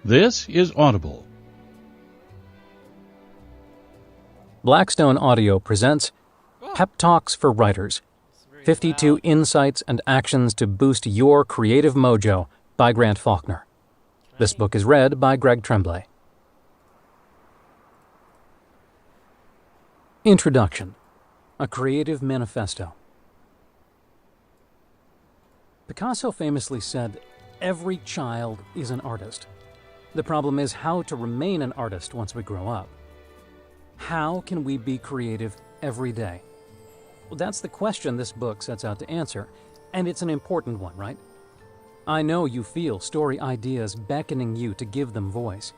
This is Audible. Blackstone Audio presents Pep Talks for Writers, 52 Insights and Actions to Boost Your Creative Mojo by Grant Faulkner. This book is read by Greg Tremblay. Introduction: A Creative Manifesto. Picasso famously said, "Every child is an artist. The problem is how to remain an artist once we grow up. How can we be creative every day?" Well, that's the question this book sets out to answer, and it's an important one, right? I know you feel story ideas beckoning you to give them voice.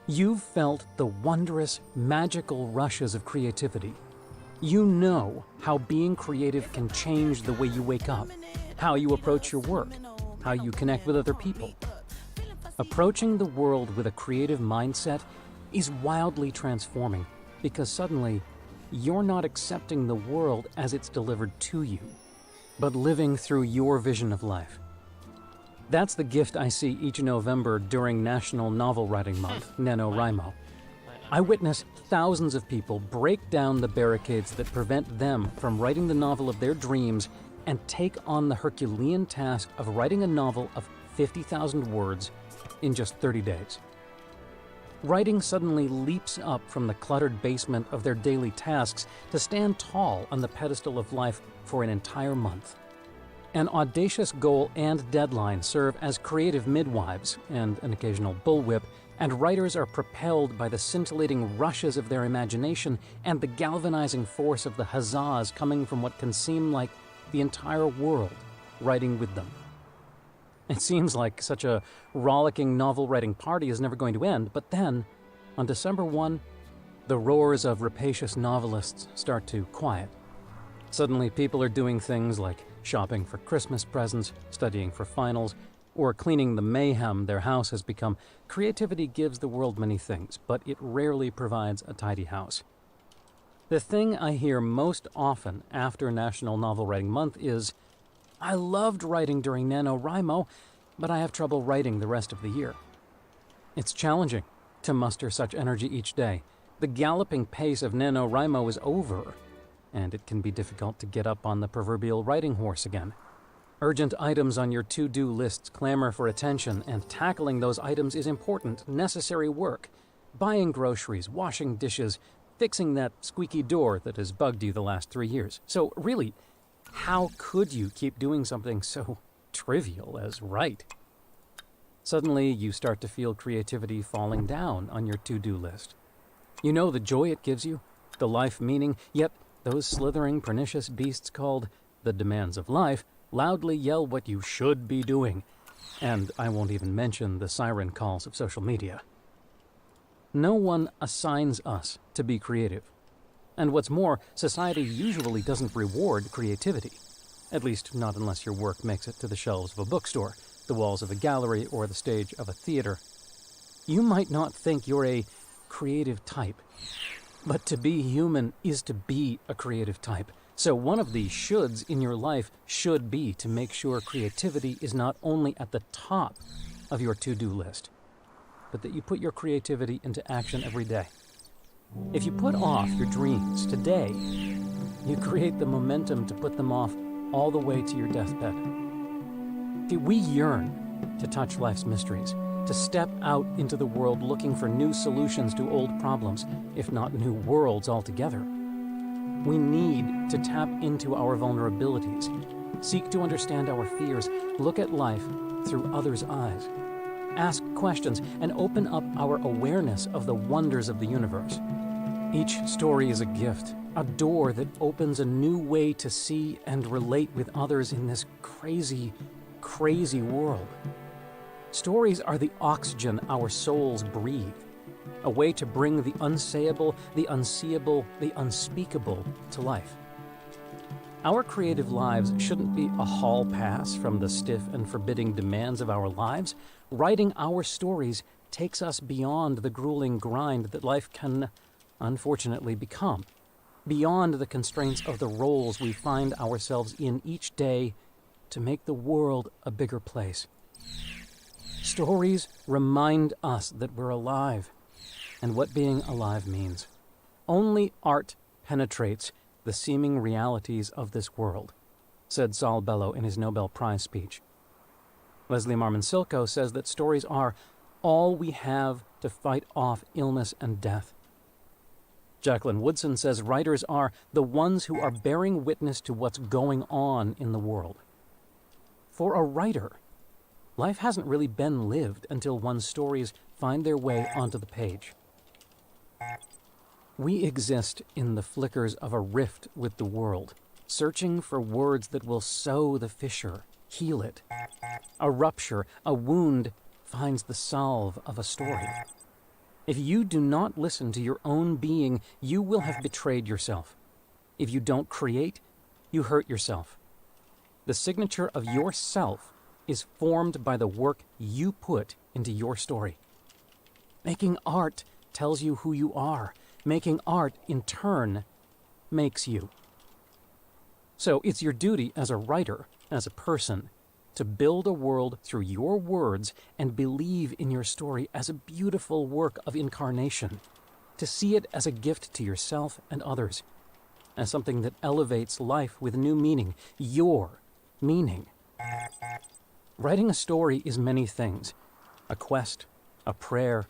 You've felt the wondrous, magical rushes of creativity. You know how being creative can change the way you wake up, how you approach your work, how you connect with other people. Approaching the world with a creative mindset is wildly transforming because suddenly you're not accepting the world as it's delivered to you, but living through your vision of life. That's the gift I see each November during National Novel Writing Month, NaNoWriMo. I witness thousands of people break down the barricades that prevent them from writing the novel of their dreams and take on the Herculean task of writing a novel of 50,000 words in just 30 days. Writing suddenly leaps up from the cluttered basement of their daily tasks to stand tall on the pedestal of life for an entire month. An audacious goal and deadline serve as creative midwives and an occasional bullwhip, and writers are propelled by the scintillating rushes of their imagination and the galvanizing force of the huzzas coming from what can seem like the entire world writing with them. It seems like such a rollicking novel-writing party is never going to end, but then, on December 1, the roars of rapacious novelists start to quiet. Suddenly, people are doing things like shopping for Christmas presents, studying for finals, or cleaning the mayhem their house has become. Creativity gives the world many things, but it rarely provides a tidy house. The thing I hear most often after National Novel Writing Month is, "I loved writing during NaNoWriMo, but I have trouble writing the rest of the year." It's challenging to muster such energy each day. The galloping pace of NaNoWriMo is over, and it can be difficult to get up on the proverbial writing horse again. Urgent items on your to-do lists clamor for attention, and tackling those items is important, necessary work. Buying groceries, washing dishes, fixing that squeaky door that has bugged you the last 3 years. So really, how could you keep doing something so trivial as write? Suddenly, you start to feel creativity falling down on your to-do list. You know the joy it gives you, the life meaning, yet those slithering, pernicious beasts called the demands of life loudly yell what you should be doing. And I won't even mention the siren calls of social media. No one assigns us to be creative. And what's more, society usually doesn't reward creativity. At least not unless your work makes it to the shelves of a bookstore, the walls of a gallery, or the stage of a theater. You might not think you're a creative type, but to be human is to be a creative type. So one of the shoulds in your life should be to make sure creativity is not only at the top of your to-do list, but that you put your creativity into action every day. If you put off your dreams today, you create the momentum to put them off all the way to your deathbed. See, we yearn to touch life's mysteries, to step out into the world looking for new solutions to old problems, if not new worlds altogether. We need to tap into our vulnerabilities, seek to understand our fears, look at life through others' eyes, ask questions, and open up our awareness of the wonders of the universe. Each story is a gift, a door that opens a new way to see and relate with others in this crazy, crazy world. Stories are the oxygen our souls breathe, a way to bring the unsayable, the unseeable, the unspeakable to life. Our creative lives shouldn't be a hall pass from the stiff and forbidding demands of our lives. Writing our stories takes us beyond the grueling grind that life can unfortunately become, beyond the constraints of the roles we find ourselves in each day to make the world a bigger place. Stories remind us that we're alive and what being alive means. Only art penetrates the seeming realities of this world, said Saul Bellow in his Nobel Prize speech. Leslie Marmon-Silko says that stories are all we have to fight off illness and death. Jacqueline Woodson says writers are the ones who are bearing witness to what's going on in the world. For a writer, life hasn't really been lived until one's stories find their way onto the page. We exist in the flickers of a rift with the world, searching for words that will sow the fissure, heal it. A rupture, a wound, finds the salve of a story. If you do not listen to your own being, you will have betrayed yourself. If you don't create, you hurt yourself. The signature of yourself is formed by the work you put into your story. Making art tells you who you are. Making art, in turn, makes you. So it's your duty as a writer, as a person, to build a world through your words and believe in your story as a beautiful work of incarnation, to see it as a gift to yourself and others, as something that elevates life with new meaning, your meaning. Writing a story is many things: a quest, a prayer,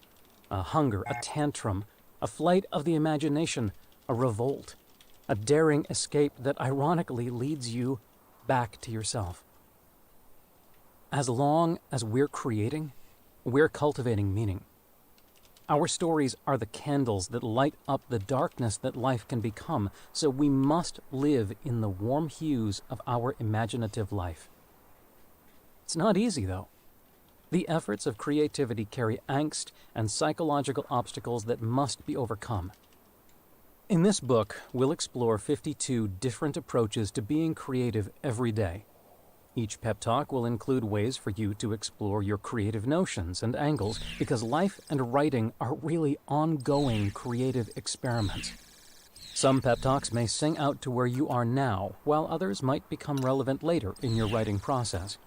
a hunger, a tantrum, a flight of the imagination, a revolt, a daring escape that ironically leads you back to yourself. As long as we're creating, we're cultivating meaning. Our stories are the candles that light up the darkness that life can become, so we must live in the warm hues of our imaginative life. It's not easy, though. The efforts of creativity carry angst and psychological obstacles that must be overcome. In this book, we'll explore 52 different approaches to being creative every day. Each pep talk will include ways for you to explore your creative notions and angles, because life and writing are really ongoing creative experiments. Some pep talks may sing out to where you are now, while others might become relevant later in your writing process.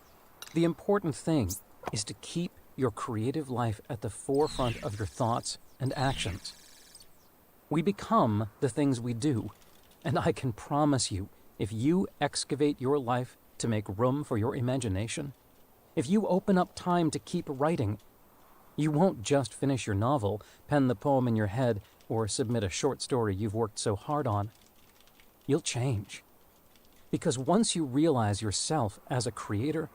The important thing is to keep your creative life at the forefront of your thoughts and actions. We become the things we do, and I can promise you, if you excavate your life to make room for your imagination, if you open up time to keep writing, you won't just finish your novel, pen the poem in your head, or submit a short story you've worked so hard on. You'll change. Because once you realize yourself as a creator,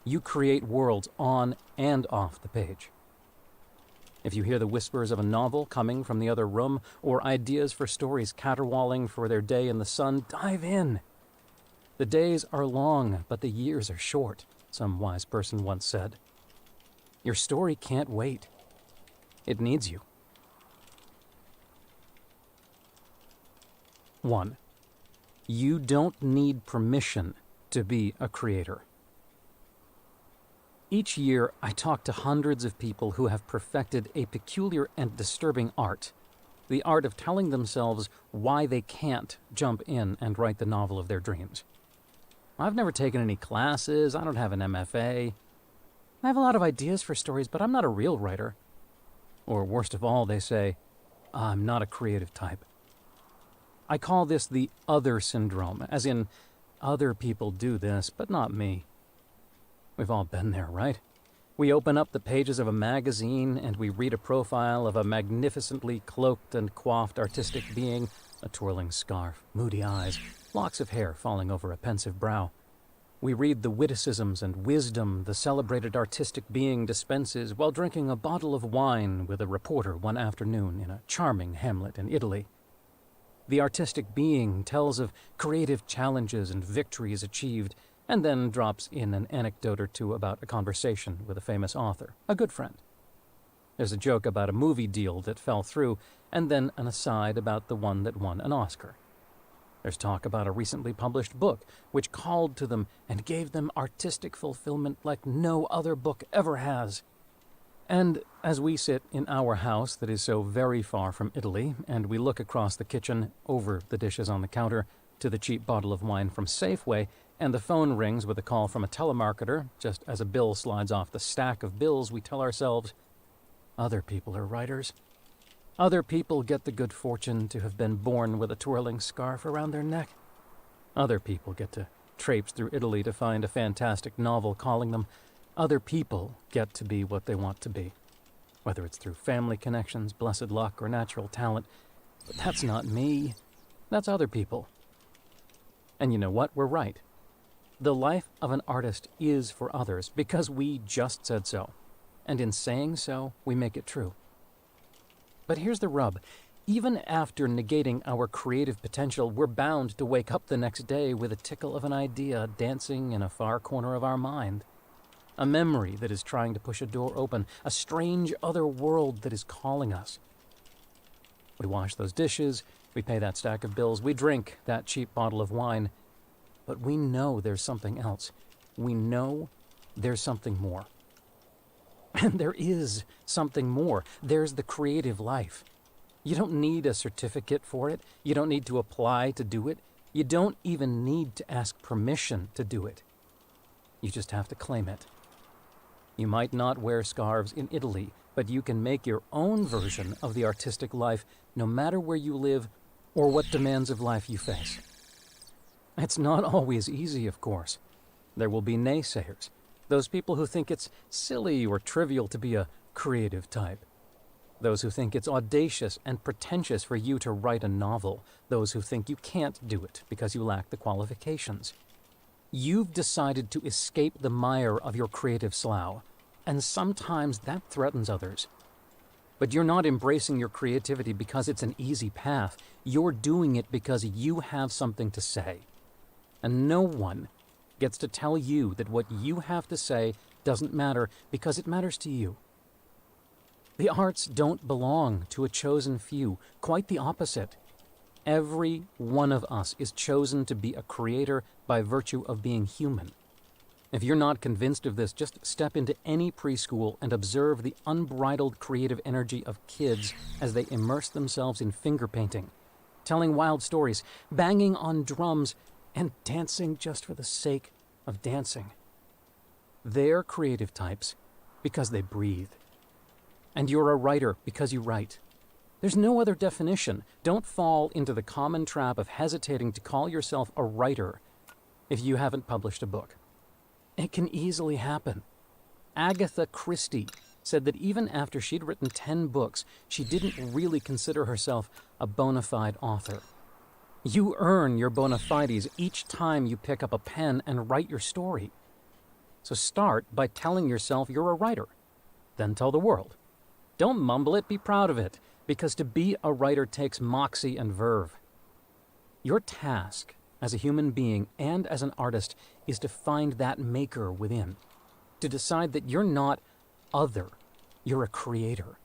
you create worlds on and off the page. If you hear the whispers of a novel coming from the other room, or ideas for stories caterwauling for their day in the sun, dive in. The days are long, but the years are short, some wise person once said. Your story can't wait. It needs you. 1. You don't need permission to be a creator. Each year, I talk to hundreds of people who have perfected a peculiar and disturbing art, the art of telling themselves why they can't jump in and write the novel of their dreams. I've never taken any classes, I don't have an MFA. I have a lot of ideas for stories, but I'm not a real writer. Or worst of all, they say, I'm not a creative type. I call this the other syndrome, as in, other people do this, but not me. We've all been there, right? We open up the pages of a magazine and we read a profile of a magnificently cloaked and coiffed artistic being, a twirling scarf, moody eyes, locks of hair falling over a pensive brow. We read the witticisms and wisdom the celebrated artistic being dispenses while drinking a bottle of wine with a reporter one afternoon in a charming hamlet in Italy. The artistic being tells of creative challenges and victories achieved, and then drops in an anecdote or two about a conversation with a famous author, a good friend. There's a joke about a movie deal that fell through, and then an aside about the one that won an Oscar. There's talk about a recently published book, which called to them and gave them artistic fulfillment like no other book ever has. And as we sit in our house that is so very far from Italy, and we look across the kitchen, over the dishes on the counter, to the cheap bottle of wine from Safeway, and the phone rings with a call from a telemarketer. Just as a bill slides off the stack of bills, we tell ourselves, other people are writers. Other people get the good fortune to have been born with a twirling scarf around their neck. Other people get to traipse through Italy to find a fantastic novel calling them. Other people get to be what they want to be, whether it's through family connections, blessed luck, or natural talent. But that's not me. That's other people. And you know what? We're right. The life of an artist is for others because we just said so. And in saying so, we make it true. But here's the rub. Even after negating our creative potential, we're bound to wake up the next day with a tickle of an idea dancing in a far corner of our mind. A memory that is trying to push a door open, a strange other world that is calling us. We wash those dishes, we pay that stack of bills, we drink that cheap bottle of wine, but we know there's something else. We know there's something more. And there is something more. There's the creative life. You don't need a certificate for it. You don't need to apply to do it. You don't even need to ask permission to do it. You just have to claim it. You might not wear scarves in Italy, but you can make your own version of the artistic life no matter where you live or what demands of life you face. It's not always easy, of course. There will be naysayers. Those people who think it's silly or trivial to be a creative type. Those who think it's audacious and pretentious for you to write a novel. Those who think you can't do it because you lack the qualifications. You've decided to escape the mire of your creative slough, and sometimes that threatens others. But you're not embracing your creativity because it's an easy path. You're doing it because you have something to say. And no one gets to tell you that what you have to say doesn't matter because it matters to you. The arts don't belong to a chosen few, quite the opposite. Every one of us is chosen to be a creator by virtue of being human. If you're not convinced of this, just step into any preschool and observe the unbridled creative energy of kids as they immerse themselves in finger painting, telling wild stories, banging on drums, and dancing just for the sake of dancing. They're creative types because they breathe. And you're a writer because you write. There's no other definition. Don't fall into the common trap of hesitating to call yourself a writer if you haven't published a book. It can easily happen. Agatha Christie said that even after she'd written 10 books, she didn't really consider herself a bona fide author. You earn your bona fides each time you pick up a pen and write your story. So start by telling yourself you're a writer. Then tell the world. Don't mumble it, be proud of it, because to be a writer takes moxie and verve. Your task as a human being and as an artist is to find that maker within, to decide that you're not other, you're a creator.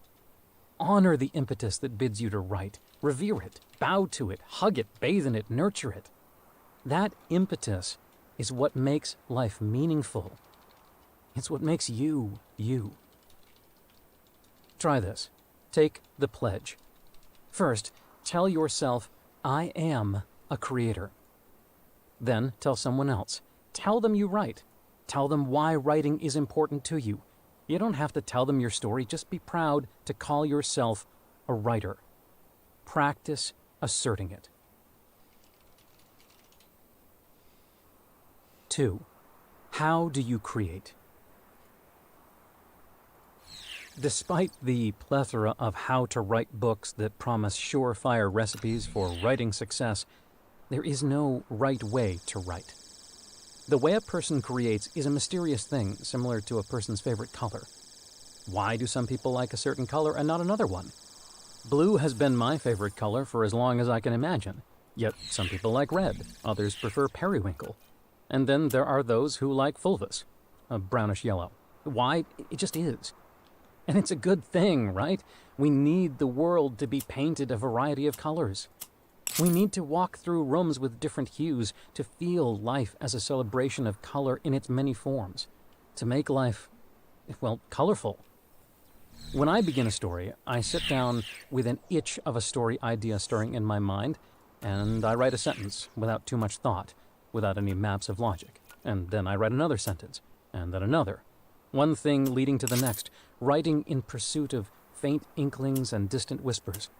Honor the impetus that bids you to write. Revere it, bow to it, hug it, bathe in it, nurture it. That impetus is what makes life meaningful. It's what makes you, you. Try this. Take the pledge. First, tell yourself, I am a creator. Then tell someone else. Tell them you write. Tell them why writing is important to you. You don't have to tell them your story. Just be proud to call yourself a writer. Practice asserting it. 2. How do you create? Despite the plethora of how to write books that promise surefire recipes for writing success, there is no right way to write. The way a person creates is a mysterious thing, similar to a person's favorite color. Why do some people like a certain color and not another one? Blue has been my favorite color for as long as I can imagine, yet some people like red, others prefer periwinkle. And then there are those who like fulvous, a brownish yellow. Why? It just is. And it's a good thing, right? We need the world to be painted a variety of colors. We need to walk through rooms with different hues to feel life as a celebration of color in its many forms, to make life, well, colorful. When I begin a story, I sit down with an itch of a story idea stirring in my mind, and I write a sentence without too much thought. without any maps of logic. And then I write another sentence, and then another. One thing leading to the next, writing in pursuit of faint inklings and distant whispers.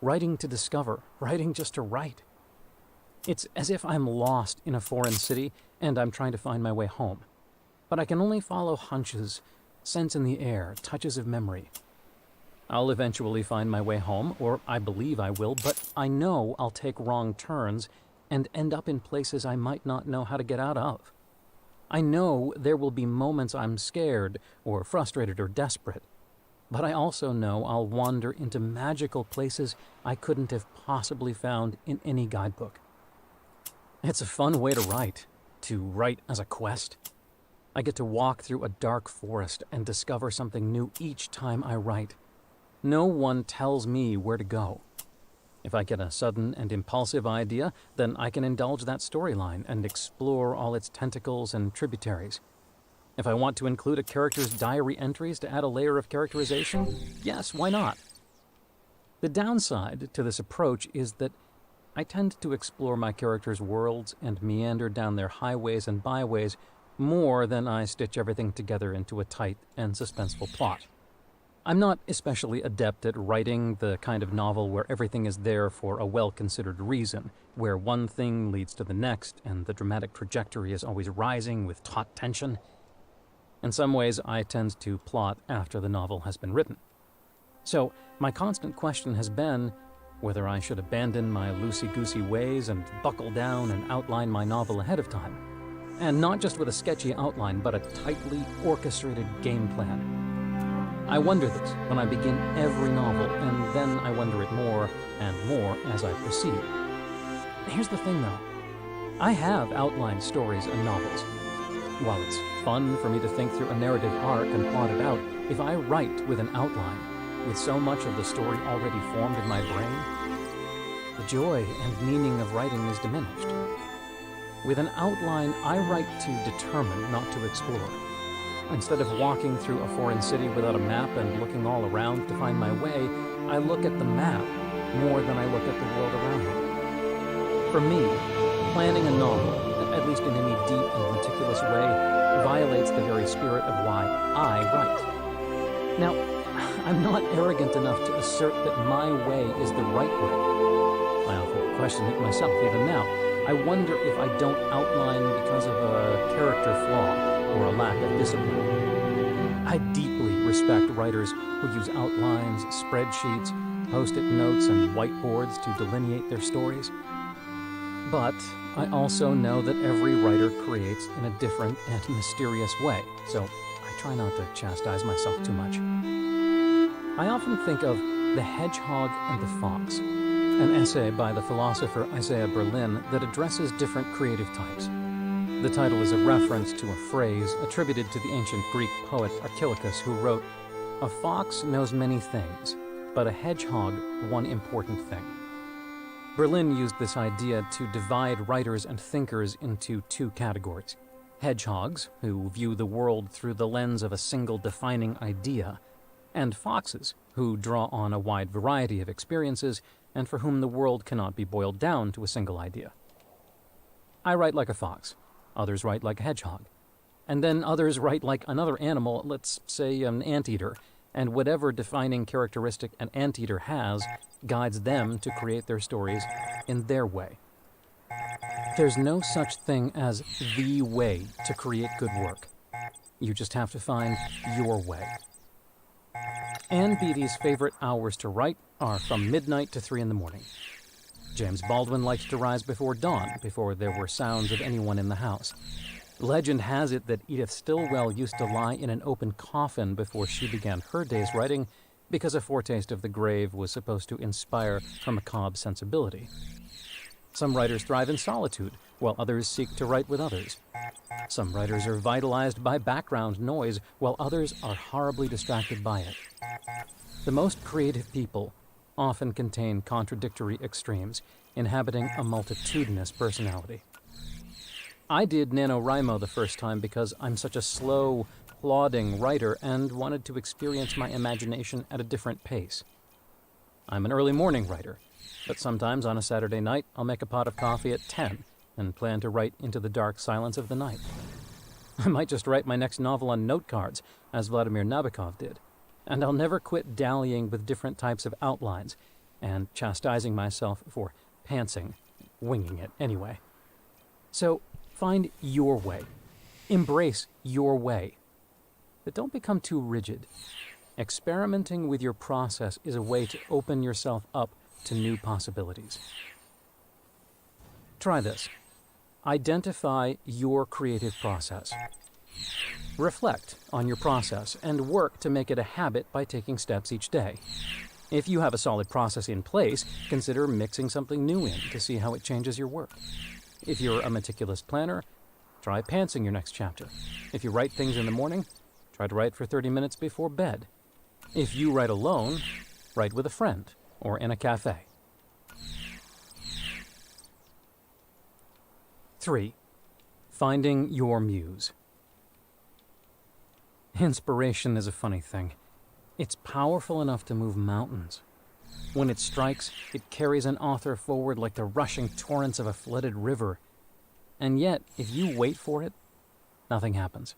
Writing to discover, writing just to write. It's as if I'm lost in a foreign city and I'm trying to find my way home. But I can only follow hunches, scents in the air, touches of memory. I'll eventually find my way home, or I believe I will, but I know I'll take wrong turns and end up in places I might not know how to get out of. I know there will be moments I'm scared or frustrated or desperate, but I also know I'll wander into magical places I couldn't have possibly found in any guidebook. It's a fun way to write as a quest. I get to walk through a dark forest and discover something new each time I write. No one tells me where to go. If I get a sudden and impulsive idea, then I can indulge that storyline and explore all its tentacles and tributaries. If I want to include a character's diary entries to add a layer of characterization, yes, why not? The downside to this approach is that I tend to explore my characters' worlds and meander down their highways and byways more than I stitch everything together into a tight and suspenseful plot. I'm not especially adept at writing the kind of novel where everything is there for a well-considered reason, where one thing leads to the next and the dramatic trajectory is always rising with taut tension. In some ways, I tend to plot after the novel has been written. So, my constant question has been whether I should abandon my loosey-goosey ways and buckle down and outline my novel ahead of time. And not just with a sketchy outline, but a tightly orchestrated game plan. I wonder this when I begin every novel, and then I wonder it more and more as I proceed. Here's the thing, though. I have outlined stories and novels. While it's fun for me to think through a narrative arc and plot it out, if I write with an outline, with so much of the story already formed in my brain, the joy and meaning of writing is diminished. With an outline, I write to determine, not to explore. Instead of walking through a foreign city without a map and looking all around to find my way, I look at the map more than I look at the world around me. For me, planning a novel, at least in any deep and meticulous way, violates the very spirit of why I write. Now, I'm not arrogant enough to assert that my way is the right way. I often question it myself even now. I wonder if I don't outline because of a character flaw or a lack of discipline. I deeply respect writers who use outlines, spreadsheets, post-it notes, and whiteboards to delineate their stories. But I also know that every writer creates in a different and mysterious way, so I try not to chastise myself too much. I often think of The Hedgehog and the Fox, an essay by the philosopher Isaiah Berlin that addresses different creative types. The title is a reference to a phrase attributed to the ancient Greek poet Archilochus, who wrote, "A fox knows many things, but a hedgehog one important thing." Berlin used this idea to divide writers and thinkers into two categories. Hedgehogs, who view the world through the lens of a single defining idea, and foxes, who draw on a wide variety of experiences and for whom the world cannot be boiled down to a single idea. I write like a fox. Others write like a hedgehog. And then others write like another animal, let's say an anteater, and whatever defining characteristic an anteater has guides them to create their stories in their way. There's no such thing as the way to create good work. You just have to find your way. Ann Beattie's favorite hours to write are from midnight to 3 in the morning. James Baldwin liked to rise before dawn, before there were sounds of anyone in the house. Legend has it that Edith Stilwell used to lie in an open coffin before she began her day's writing because a foretaste of the grave was supposed to inspire her macabre sensibility. Some writers thrive in solitude, while others seek to write with others. Some writers are vitalized by background noise, while others are horribly distracted by it. The most creative people often contain contradictory extremes, inhabiting a multitudinous personality. I did NaNoWriMo the first time because I'm such a slow, plodding writer and wanted to experience my imagination at a different pace. I'm an early morning writer, but sometimes on a Saturday night I'll make a pot of coffee at 10 and plan to write into the dark silence of the night. I might just write my next novel on note cards, as Vladimir Nabokov did, and I'll never quit dallying with different types of outlines and chastising myself for pantsing, winging it anyway. So find your way. Embrace your way. But don't become too rigid. Experimenting with your process is a way to open yourself up to new possibilities. Try this. Identify your creative process. Reflect on your process and work to make it a habit by taking steps each day. If you have a solid process in place, consider mixing something new in to see how it changes your work. If you're a meticulous planner, try pantsing your next chapter. If you write things in the morning, try to write for 30 minutes before bed. If you write alone, write with a friend or in a cafe. 3. Finding your muse. Inspiration is a funny thing. It's powerful enough to move mountains. When it strikes, it carries an author forward like the rushing torrents of a flooded river. And yet, if you wait for it, nothing happens.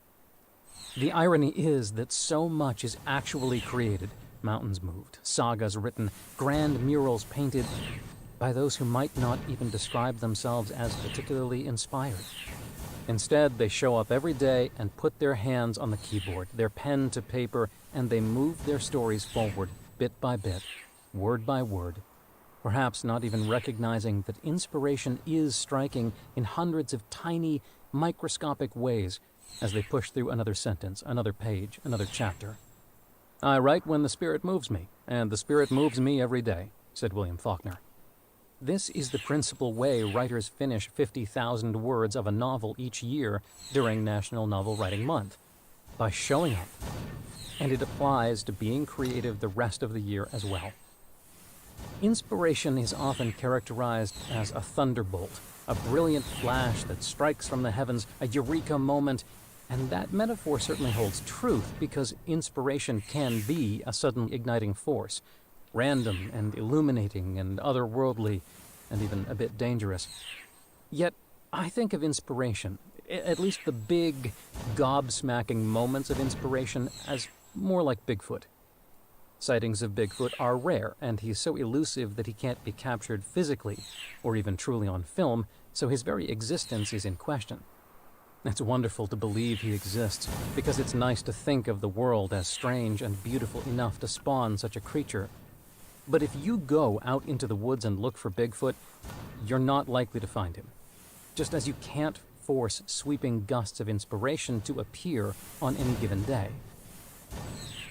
The irony is that so much is actually created, mountains moved, sagas written, grand murals painted, by those who might not even describe themselves as particularly inspired. Instead, they show up every day and put their hands on the keyboard, their pen to paper, and they move their stories forward, bit by bit, word by word, perhaps not even recognizing that inspiration is striking in hundreds of tiny, microscopic ways as they push through another sentence, another page, another chapter. I write when the spirit moves me, and the spirit moves me every day, said William Faulkner. This is the principal way writers finish 50,000 words of a novel each year during National Novel Writing Month, by showing up. And it applies to being creative the rest of the year as well. Inspiration is often characterized as a thunderbolt, a brilliant flash that strikes from the heavens, a eureka moment, and that metaphor certainly holds truth because inspiration can be a sudden igniting force, random and illuminating and otherworldly and even a bit dangerous. Yet, I think of inspiration, at least the big, gobsmacking moments of inspiration, as more like Bigfoot. Sightings of Bigfoot are rare, and he's so elusive that he can't be captured physically, or even truly on film, so his very existence is in question. It's wonderful to believe he exists, because it's nice to think of the world as strange and beautiful enough to spawn such a creature. But if you go out into the woods and look for Bigfoot, you're not likely to find him. Just as you can't force sweeping gusts of inspiration to appear on any given day.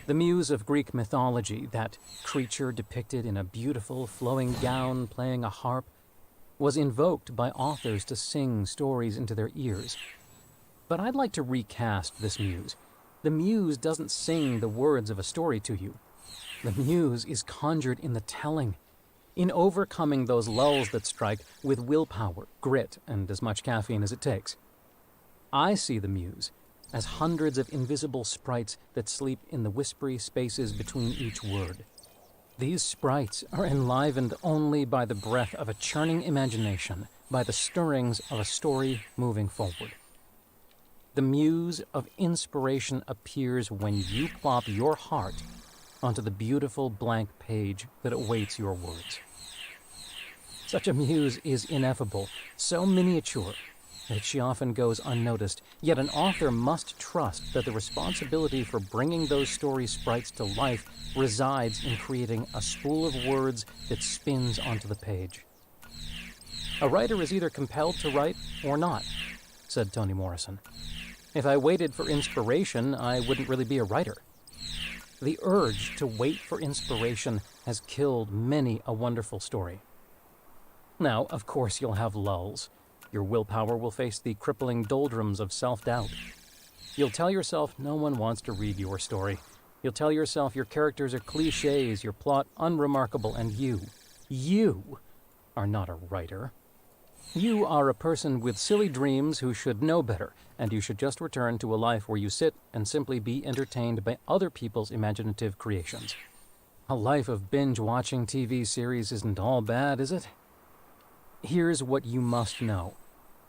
The muse of Greek mythology, that creature depicted in a beautiful flowing gown playing a harp, was invoked by authors to sing stories into their ears. But I'd like to recast this muse. The muse doesn't sing the words of a story to you. The muse is conjured in the telling, in overcoming those lulls that strike with willpower, grit, and as much caffeine as it takes. I see the muse as hundreds of invisible sprites that sleep in the whispery spaces between each word. These sprites are enlivened only by the breath of a churning imagination, by the stirrings of a story moving forward. The muse of inspiration appears when you plop your heart onto the beautiful blank page that awaits your words. Such a muse is ineffable, so miniature that she often goes unnoticed, yet an author must trust that the responsibility for bringing those story sprites to life resides in creating a spool of words that spins onto the page. A writer is either compelled to write or not, said Toni Morrison. If I waited for inspiration, I wouldn't really be a writer. The urge to wait for inspiration has killed many a wonderful story. Now, of course, you'll have lulls. Your willpower will face the crippling doldrums of self-doubt. You'll tell yourself no one wants to read your story. You'll tell yourself your characters are cliches, your plot unremarkable, and you are not a writer. You are a person with silly dreams who should know better, and you should just return to a life where you sit and simply be entertained by other people's imaginative creations. A life of binge-watching TV series isn't all bad, is it? Here's what you must know.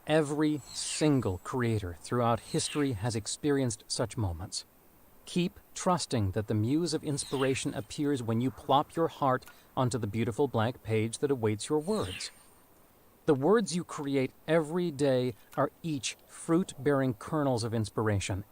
Every single creator throughout history has experienced such moments. Keep trusting that the muse of inspiration appears when you plop your heart onto the beautiful blank page that awaits your words. The words you create every day are each fruit-bearing kernels of inspiration.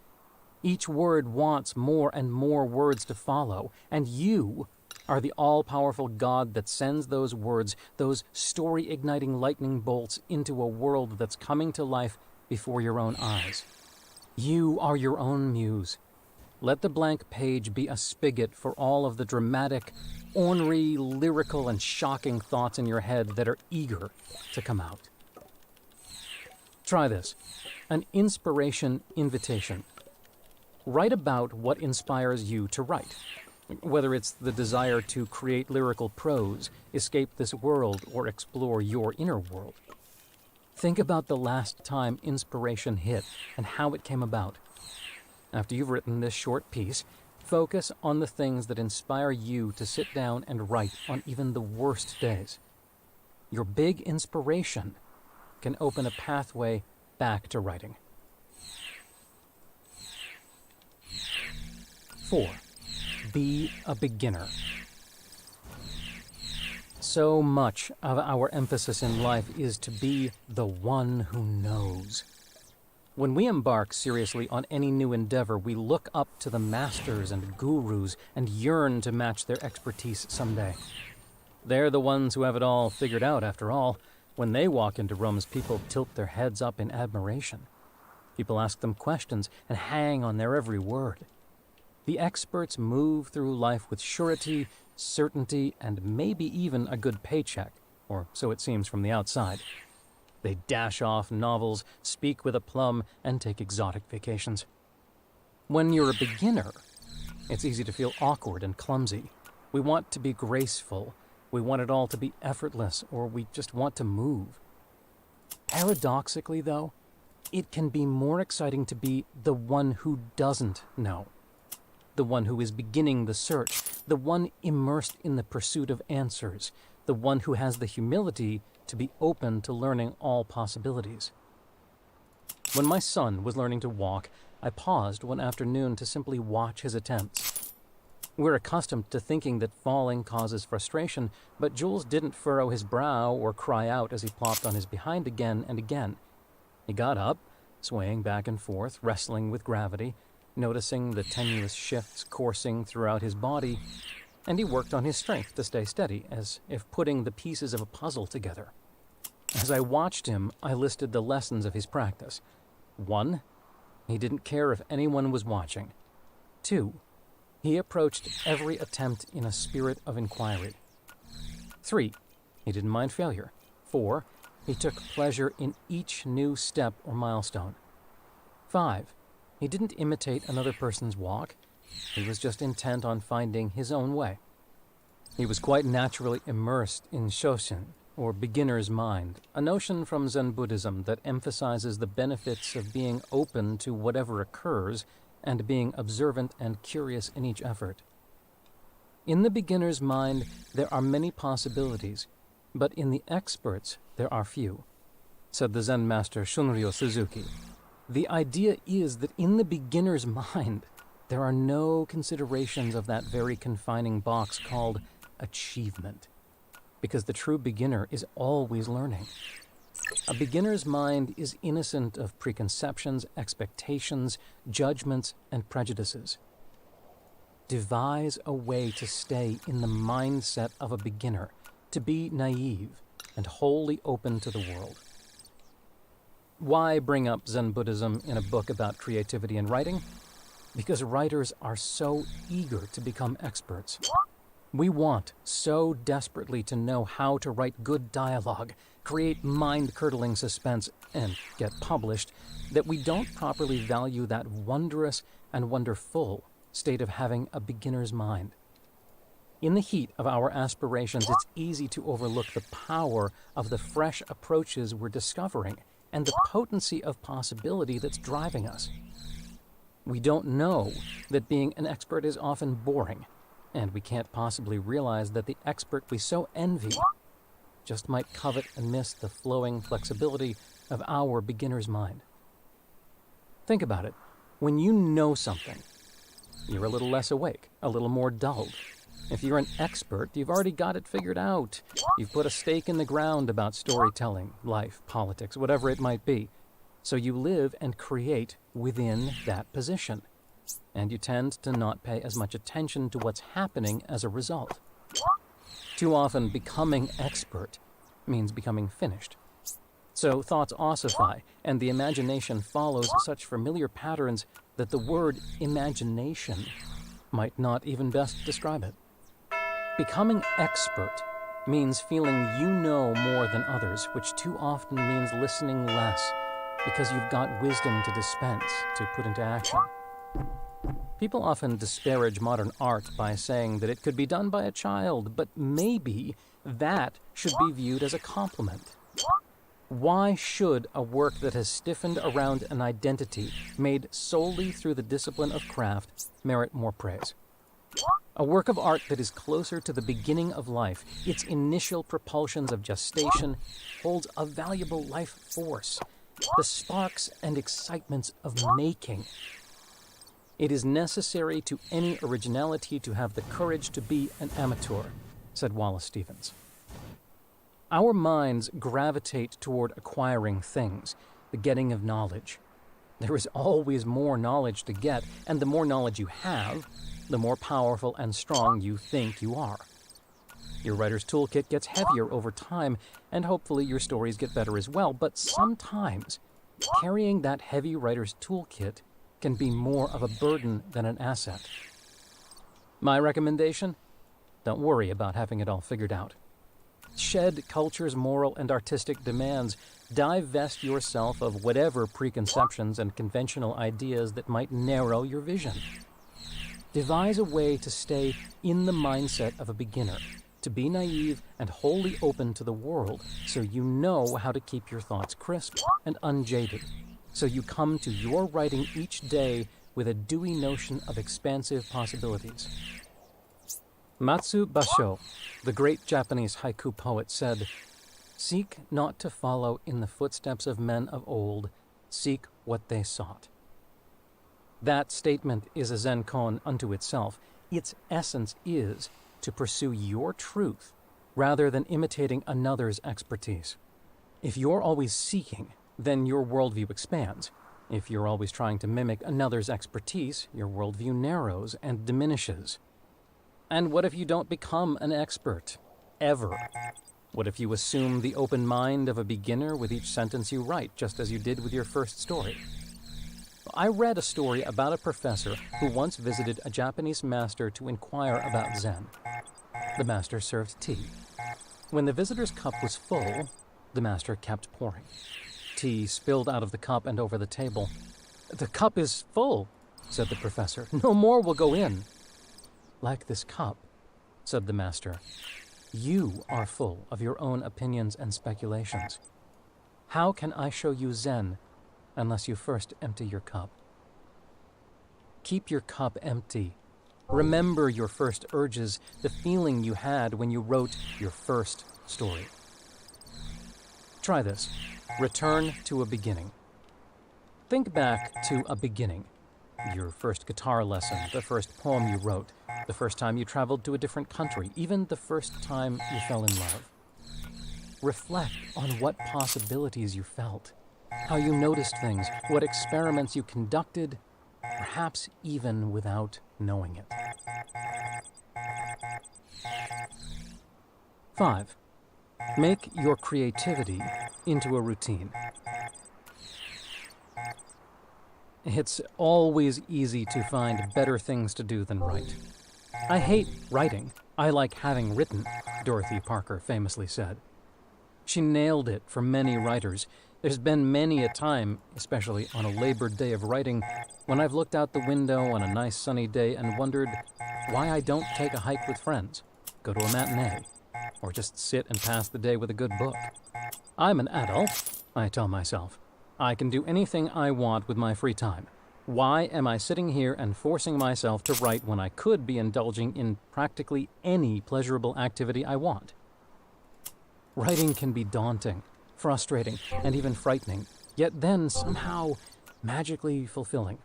Each word wants more and more words to follow, and you are the all-powerful God that sends those words, those story-igniting lightning bolts, into a world that's coming to life before your own eyes. You are your own muse. Let the blank page be a spigot for all of the dramatic, ornery, lyrical, and shocking thoughts in your head that are eager to come out. Try this: an inspiration invitation. Write about what inspires you to write. Whether it's the desire to create lyrical prose, escape this world, or explore your inner world. Think about the last time inspiration hit and how it came about. After you've written this short piece, focus on the things that inspire you to sit down and write on even the worst days. Your big inspiration can open a pathway back to writing. 4. Be a beginner. So much of our emphasis in life is to be the one who knows. When we embark seriously on any new endeavor, we look up to the masters and gurus and yearn to match their expertise someday. They're the ones who have it all figured out, after all. When they walk into rooms, people tilt their heads up in admiration. People ask them questions and hang on their every word. The experts move through life with surety, certainty, and maybe even a good paycheck, or so it seems from the outside. They dash off novels, speak with aplomb, and take exotic vacations. When you're a beginner, it's easy to feel awkward and clumsy. We want to be graceful. We want it all to be effortless, or we just want to move. Paradoxically, though, it can be more exciting to be the one who doesn't know. The one who is beginning the search, the one immersed in the pursuit of answers, the one who has the humility to be open to learning all possibilities. When my son was learning to walk, I paused one afternoon to simply watch his attempts. We're accustomed to thinking that falling causes frustration, but Jules didn't furrow his brow or cry out as he plopped on his behind again and again. He got up, swaying back and forth, wrestling with gravity, noticing the tenuous shifts coursing throughout his body, and he worked on his strength to stay steady, as if putting the pieces of a puzzle together. As I watched him, I listed the lessons of his practice. 1, he didn't care if anyone was watching. 2, he approached every attempt in a spirit of inquiry. 3, he didn't mind failure. 4, he took pleasure in each new step or milestone. 5, he didn't imitate another person's walk. He was just intent on finding his own way. He was quite naturally immersed in Shoshin, or beginner's mind, a notion from Zen Buddhism that emphasizes the benefits of being open to whatever occurs and being observant and curious in each effort. In the beginner's mind, there are many possibilities, but in the expert's, there are few, said the Zen master Shunryo Suzuki. The idea is that in the beginner's mind, there are no considerations of that very confining box called achievement, because the true beginner is always learning. A beginner's mind is innocent of preconceptions, expectations, judgments, and prejudices. Devise a way to stay in the mindset of a beginner, to be naive and wholly open to the world. Why bring up Zen Buddhism in a book about creativity and writing? Because writers are so eager to become experts. We want so desperately to know how to write good dialogue, create mind-curdling suspense, and get published, that we don't properly value that wondrous and wonderful state of having a beginner's mind. In the heat of our aspirations, it's easy to overlook the power of the fresh approaches we're discovering and the potency of possibility that's driving us. We don't know that being an expert is often boring, and we can't possibly realize that the expert we so envy just might covet and miss the flowing flexibility of our beginner's mind. Think about it. When you know something, you're a little less awake, a little more dulled. If you're an expert, you've already got it figured out. You've put a stake in the ground about storytelling, life, politics, whatever it might be. So you live and create within that position. And you tend to not pay as much attention to what's happening as a result. Too often, becoming expert means becoming finished. So thoughts ossify, and the imagination follows such familiar patterns that the word imagination might not even best describe it. Becoming expert means feeling you know more than others, which too often means listening less, because you've got wisdom to dispense, to put into action. People often disparage modern art by saying that it could be done by a child, but maybe that should be viewed as a compliment. Why should a work that has stiffened around an identity, made solely through the discipline of craft, merit more praise? A work of art that is closer to the beginning of life, its initial propulsions of gestation, holds a valuable life force, the sparks and excitements of making. It is necessary to any originality to have the courage to be an amateur, said Wallace Stevens. Our minds gravitate toward acquiring things, the getting of knowledge. There is always more knowledge to get, and the more knowledge you have, the more powerful and strong you think you are. Your writer's toolkit gets heavier over time, and hopefully your stories get better as well, but sometimes carrying that heavy writer's toolkit can be more of a burden than an asset. My recommendation? Don't worry about having it all figured out. Shed culture's moral and artistic demands. Divest yourself of whatever preconceptions and conventional ideas that might narrow your vision. Devise a way to stay in the mindset of a beginner, to be naive and wholly open to the world, so you know how to keep your thoughts crisp and unjaded, so you come to your writing each day with a dewy notion of expansive possibilities. Matsu Basho, the great Japanese haiku poet, said, "Seek not to follow in the footsteps of men of old, seek what they sought." That statement is a Zen koan unto itself. Its essence is to pursue your truth rather than imitating another's expertise. If you're always seeking, then your worldview expands. If you're always trying to mimic another's expertise, your worldview narrows and diminishes. And what if you don't become an expert? Ever? What if you assume the open mind of a beginner with each sentence you write, just as you did with your first story? I read a story about a professor who once visited a Japanese master to inquire about Zen. The master served tea. When the visitor's cup was full, the master kept pouring. Tea spilled out of the cup and over the table. "The cup is full," said the professor. "No more will go in." "Like this cup," said the master, "you are full of your own opinions and speculations. How can I show you Zen unless you first empty your cup? Keep your cup empty. Remember your first urges, the feeling you had when you wrote your first story." Try this. Return to a beginning. Think back to a beginning. Your first guitar lesson, the first poem you wrote, the first time you traveled to a different country, even the first time you fell in love. Reflect on what possibilities you felt, how you noticed things, what experiments you conducted, perhaps even without knowing it. 5. Make your creativity into a routine. It's always easy to find better things to do than write. "I hate writing. I like having written," Dorothy Parker famously said. She nailed it for many writers. There's been many a time, especially on a labored day of writing, when I've looked out the window on a nice sunny day and wondered why I don't take a hike with friends, go to a matinee, or just sit and pass the day with a good book. I'm an adult, I tell myself. I can do anything I want with my free time. Why am I sitting here and forcing myself to write when I could be indulging in practically any pleasurable activity I want? Writing can be daunting. frustrating, and even frightening, yet then somehow magically fulfilling.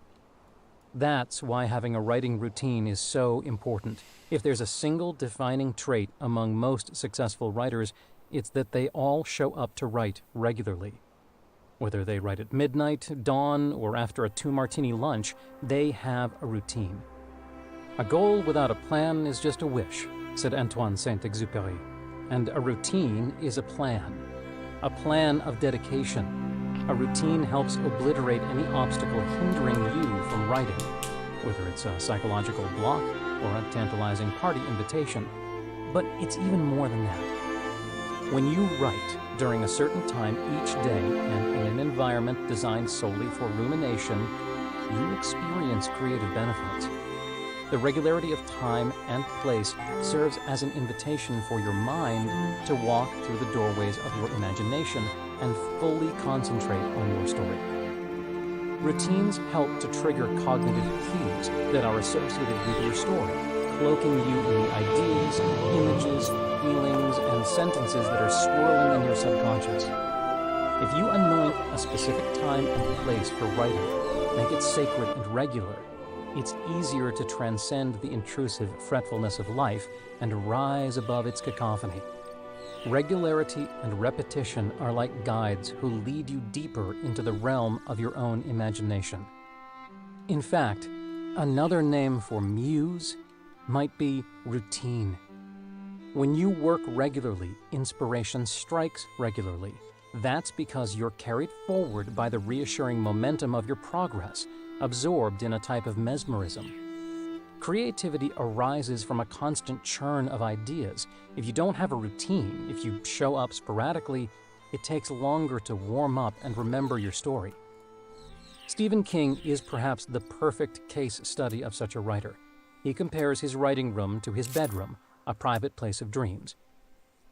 That's why having a writing routine is so important. If there's a single defining trait among most successful writers, it's that they all show up to write regularly. Whether they write at midnight, dawn, or after a 2-martini lunch, they have a routine. A goal without a plan is just a wish, said Antoine Saint-Exupéry. And a routine is a plan of dedication. A routine helps obliterate any obstacle hindering you from writing, whether it's a psychological block or a tantalizing party invitation. But it's even more than that. When you write during a certain time each day and in an environment designed solely for rumination, you experience creative benefits. The regularity of time and place serves as an invitation for your mind to walk through the doorways of your imagination and fully concentrate on your story. Routines help to trigger cognitive cues that are associated with your story, cloaking you in the ideas, images, feelings, and sentences that are swirling in your subconscious. If you anoint a specific time and place for writing, make it sacred and regular, it's easier to transcend the intrusive fretfulness of life and rise above its cacophony. Regularity and repetition are like guides who lead you deeper into the realm of your own imagination. In fact, another name for muse might be routine. When you work regularly, inspiration strikes regularly. That's because you're carried forward by the reassuring momentum of your progress, absorbed in a type of mesmerism. Creativity arises from a constant churn of ideas. If you don't have a routine, if you show up sporadically, it takes longer to warm up and remember your story. Stephen King is perhaps the perfect case study of such a writer. He compares his writing room to his bedroom, a private place of dreams.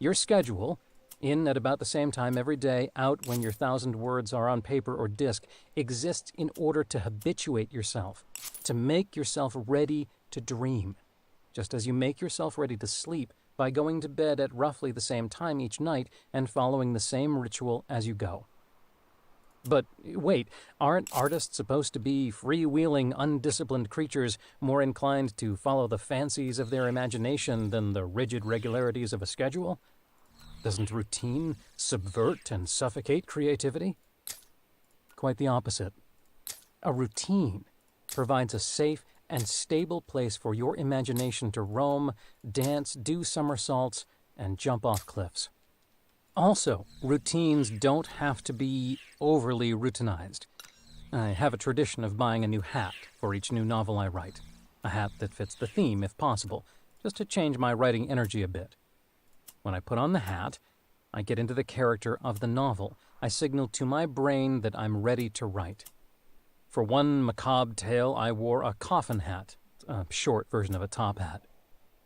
Your schedule, in at about the same time every day, out when your 1,000 words are on paper or disk, exists in order to habituate yourself, to make yourself ready to dream, just as you make yourself ready to sleep by going to bed at roughly the same time each night and following the same ritual as you go. But wait, aren't artists supposed to be freewheeling, undisciplined creatures more inclined to follow the fancies of their imagination than the rigid regularities of a schedule? Doesn't routine subvert and suffocate creativity? Quite the opposite. A routine provides a safe and stable place for your imagination to roam, dance, do somersaults, and jump off cliffs. Also, routines don't have to be overly routinized. I have a tradition of buying a new hat for each new novel I write. A hat that fits the theme, if possible, just to change my writing energy a bit. When I put on the hat, I get into the character of the novel. I signal to my brain that I'm ready to write. For one macabre tale, I wore a coffin hat, a short version of a top hat.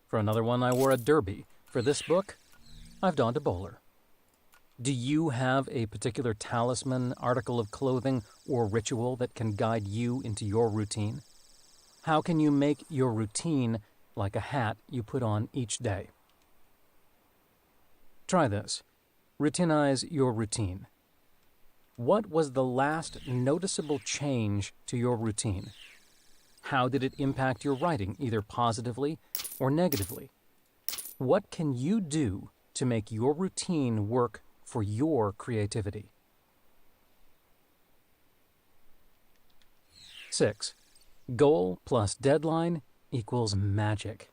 For another one, I wore a derby. For this book, I've donned a bowler. Do you have a particular talisman, article of clothing, or ritual that can guide you into your routine? How can you make your routine like a hat you put on each day? Try this. Routinize your routine. What was the last noticeable change to your routine? How did it impact your writing, either positively or negatively? What can you do to make your routine work for your creativity? 6. Goal plus deadline equals magic.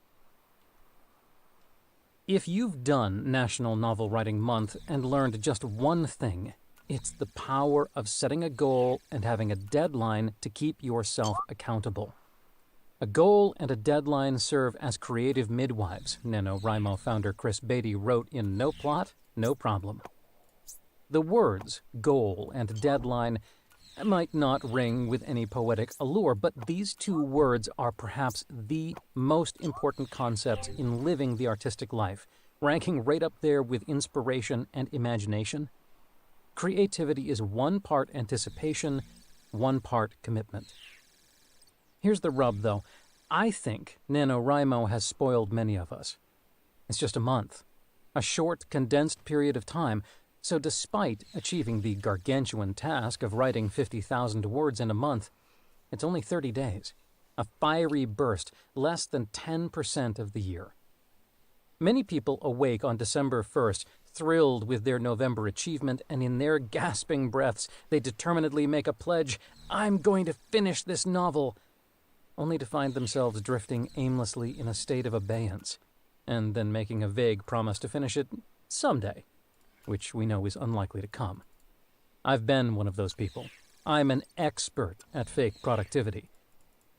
If you've done National Novel Writing Month and learned just one thing, it's the power of setting a goal and having a deadline to keep yourself accountable. A goal and a deadline serve as creative midwives, NaNoWriMo founder Chris Beatty wrote in No Plot, No Problem. The words goal and deadline might not ring with any poetic allure, but these two words are perhaps the most important concepts in living the artistic life, ranking right up there with inspiration and imagination. Creativity is one part anticipation, one part commitment. Here's the rub, though. I think NaNoWriMo has spoiled many of us. It's just a month, a short, condensed period of time, So despite achieving the gargantuan task of writing 50,000 words in a month, it's only 30 days. A fiery burst, less than 10% of the year. Many people awake on December 1st, thrilled with their November achievement, and in their gasping breaths, they determinedly make a pledge, "I'm going to finish this novel," only to find themselves drifting aimlessly in a state of abeyance, and then making a vague promise to finish it someday, which we know is unlikely to come. I've been one of those people. I'm an expert at fake productivity.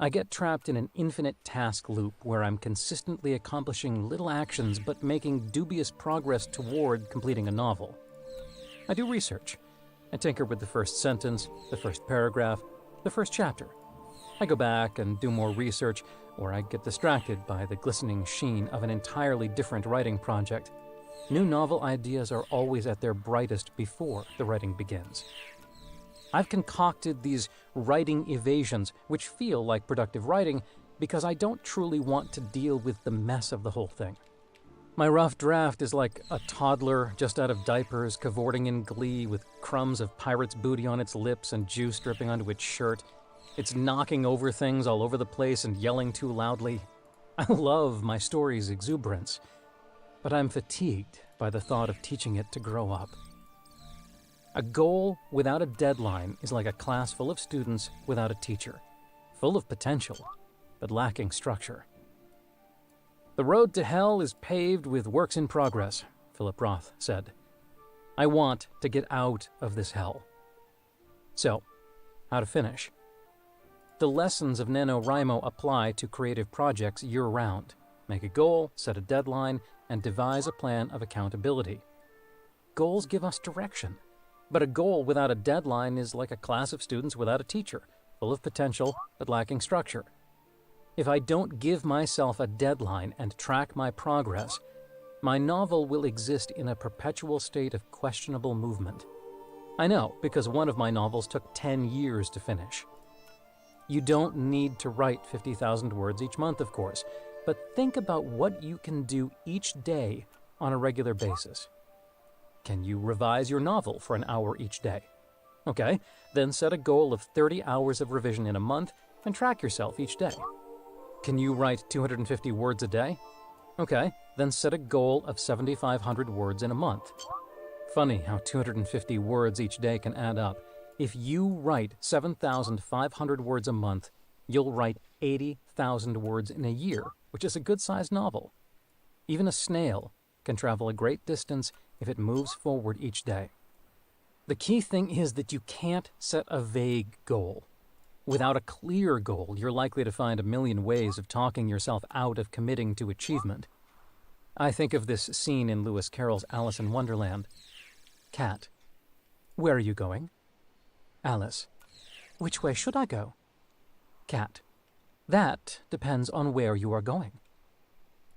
I get trapped in an infinite task loop where I'm consistently accomplishing little actions but making dubious progress toward completing a novel. I do research. I tinker with the first sentence, the first paragraph, the first chapter. I go back and do more research, or I get distracted by the glistening sheen of an entirely different writing project. New novel ideas are always at their brightest before the writing begins. I've concocted these writing evasions, which feel like productive writing, because I don't truly want to deal with the mess of the whole thing. My rough draft is like a toddler just out of diapers cavorting in glee with crumbs of pirate's booty on its lips and juice dripping onto its shirt. It's knocking over things all over the place and yelling too loudly. I love my story's exuberance, but I'm fatigued by the thought of teaching it to grow up. A goal without a deadline is like a class full of students without a teacher, full of potential, but lacking structure. "The road to hell is paved with works in progress," Philip Roth said. I want to get out of this hell. So, how to finish? The lessons of NaNoWriMo apply to creative projects year-round. Make a goal, set a deadline, and devise a plan of accountability. Goals give us direction. But a goal without a deadline is like a class of students without a teacher, full of potential but lacking structure. If I don't give myself a deadline and track my progress, my novel will exist in a perpetual state of questionable movement. I know, because one of my novels took 10 years to finish. You don't need to write 50,000 words each month, of course, but think about what you can do each day on a regular basis. Can you revise your novel for an hour each day? Okay, then set a goal of 30 hours of revision in a month and track yourself each day. Can you write 250 words a day? Okay, then set a goal of 7,500 words in a month. Funny how 250 words each day can add up. If you write 7,500 words a month, you'll write 80,000 words in a year, which is a good-sized novel. Even a snail can travel a great distance if it moves forward each day. The key thing is that you can't set a vague goal. Without a clear goal, you're likely to find a million ways of talking yourself out of committing to achievement. I think of this scene in Lewis Carroll's Alice in Wonderland. Cat: "Where are you going?" Alice: "Which way should I go?" Cat: "That depends on where you are going."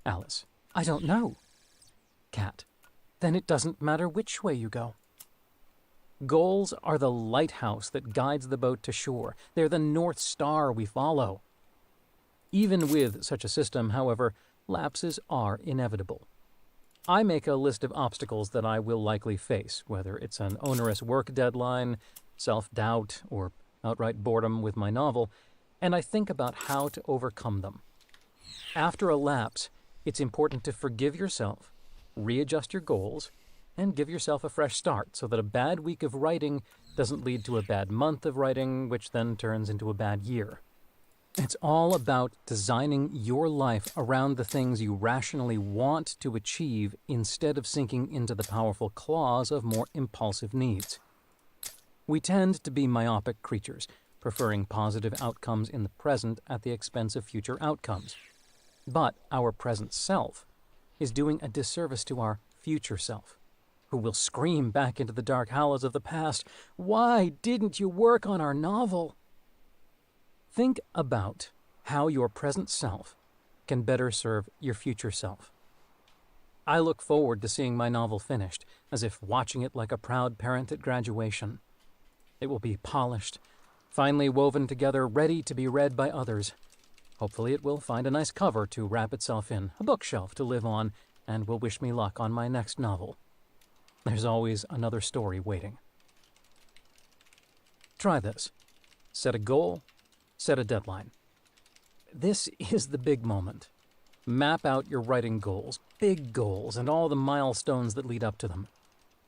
Alice: "I don't know." Cat: "Then it doesn't matter which way you go." Goals are the lighthouse that guides the boat to shore. They're the North Star we follow. Even with such a system, however, lapses are inevitable. I make a list of obstacles that I will likely face, whether it's an onerous work deadline, self-doubt, or outright boredom with my novel, and I think about how to overcome them. After a lapse, it's important to forgive yourself, readjust your goals, and give yourself a fresh start so that a bad week of writing doesn't lead to a bad month of writing, which then turns into a bad year. It's all about designing your life around the things you rationally want to achieve instead of sinking into the powerful claws of more impulsive needs. We tend to be myopic creatures, preferring positive outcomes in the present at the expense of future outcomes. But our present self is doing a disservice to our future self, who will scream back into the dark hollows of the past, "Why didn't you work on our novel?" Think about how your present self can better serve your future self. I look forward to seeing my novel finished, as if watching it like a proud parent at graduation. It will be polished, finely woven together, ready to be read by others. Hopefully it will find a nice cover to wrap itself in, a bookshelf to live on, and will wish me luck on my next novel. There's always another story waiting. Try this. Set a goal, set a deadline. This is the big moment. Map out your writing goals, big goals, and all the milestones that lead up to them.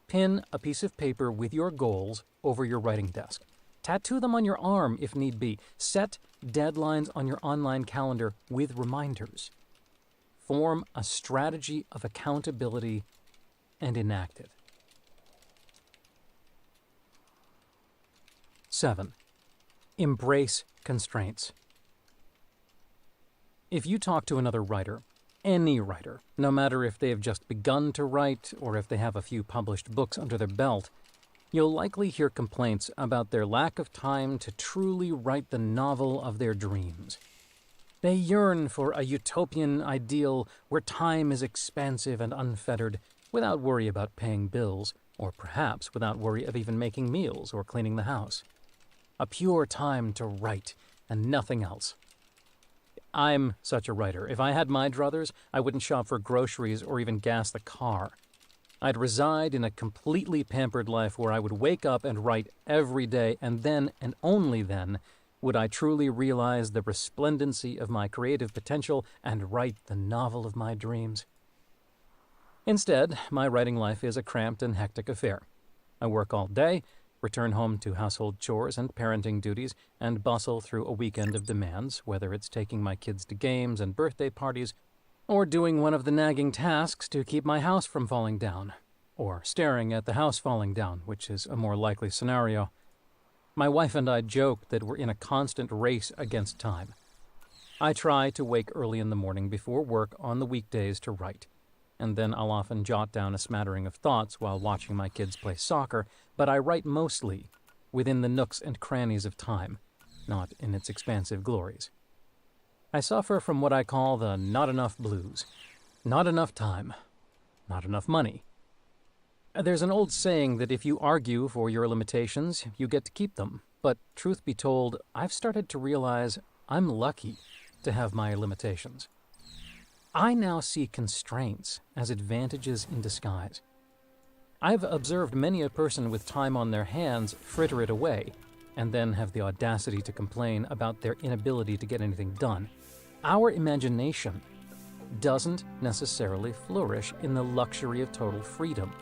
Pin a piece of paper with your goals over your writing desk. Tattoo them on your arm if need be. Set deadlines on your online calendar with reminders. Form a strategy of accountability and enact it. 7. Embrace constraints. If you talk to another writer, any writer, no matter if they have just begun to write or if they have a few published books under their belt, you'll likely hear complaints about their lack of time to truly write the novel of their dreams. They yearn for a utopian ideal where time is expansive and unfettered, without worry about paying bills, or perhaps without worry of even making meals or cleaning the house. A pure time to write and nothing else. I'm such a writer. If I had my druthers, I wouldn't shop for groceries or even gas the car. I'd reside in a completely pampered life where I would wake up and write every day, and then, and only then, would I truly realize the resplendency of my creative potential and write the novel of my dreams. Instead, my writing life is a cramped and hectic affair. I work all day, return home to household chores and parenting duties, and bustle through a weekend of demands, whether it's taking my kids to games and birthday parties, or doing one of the nagging tasks to keep my house from falling down, or staring at the house falling down, which is a more likely scenario. My wife and I joke that we're in a constant race against time. I try to wake early in the morning before work on the weekdays to write, and then I'll often jot down a smattering of thoughts while watching my kids play soccer, but I write mostly within the nooks and crannies of time, not in its expansive glories. I suffer from what I call the not enough blues. Not enough time. Not enough money. There's an old saying that if you argue for your limitations, you get to keep them. But truth be told, I've started to realize I'm lucky to have my limitations. I now see constraints as advantages in disguise. I've observed many a person with time on their hands fritter it away, and then have the audacity to complain about their inability to get anything done. Our imagination doesn't necessarily flourish in the luxury of total freedom,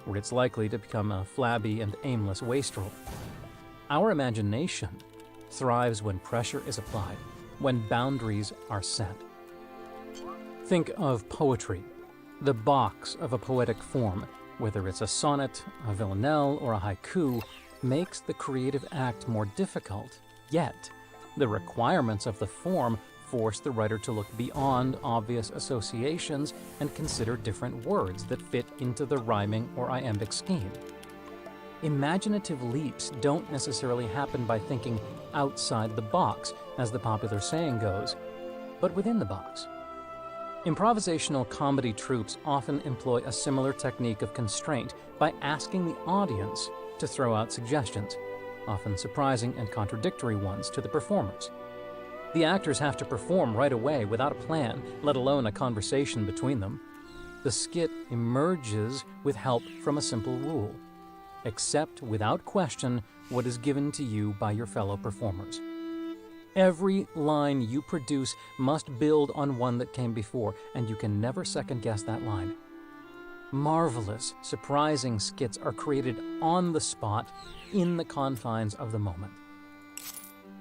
where it's likely to become a flabby and aimless wastrel. Our imagination thrives when pressure is applied, when boundaries are set. Think of poetry, the box of a poetic form, whether it's a sonnet, a villanelle, or a haiku, makes the creative act more difficult, yet the requirements of the form force the writer to look beyond obvious associations and consider different words that fit into the rhyming or iambic scheme. Imaginative leaps don't necessarily happen by thinking outside the box, as the popular saying goes, but within the box. Improvisational comedy troupes often employ a similar technique of constraint by asking the audience to throw out suggestions, often surprising and contradictory ones to the performers. The actors have to perform right away without a plan, let alone a conversation between them. The skit emerges with help from a simple rule: accept without question what is given to you by your fellow performers. Every line you produce must build on one that came before, and you can never second-guess that line. Marvelous, surprising skits are created on the spot, in the confines of the moment.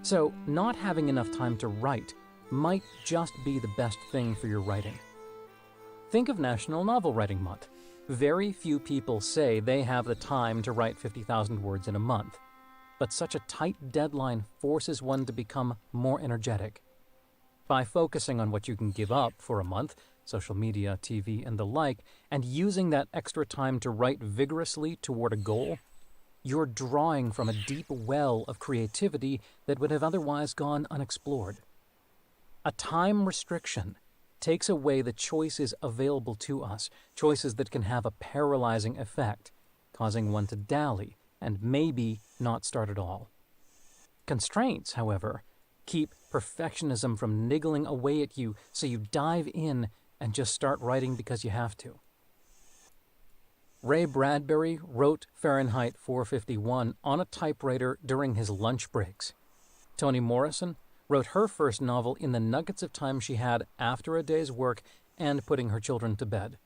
So, not having enough time to write might just be the best thing for your writing. Think of National Novel Writing Month. Very few people say they have the time to write 50,000 words in a month. But such a tight deadline forces one to become more energetic. By focusing on what you can give up for a month, social media, TV, and the like, and using that extra time to write vigorously toward a goal, you're drawing from a deep well of creativity that would have otherwise gone unexplored. A time restriction takes away the choices available to us, choices that can have a paralyzing effect, causing one to dally and maybe not start at all. Constraints, however, keep perfectionism from niggling away at you, so you dive in and just start writing because you have to. Ray Bradbury wrote Fahrenheit 451 on a typewriter during his lunch breaks. Toni Morrison wrote her first novel in the nuggets of time she had after a day's work and putting her children to bed.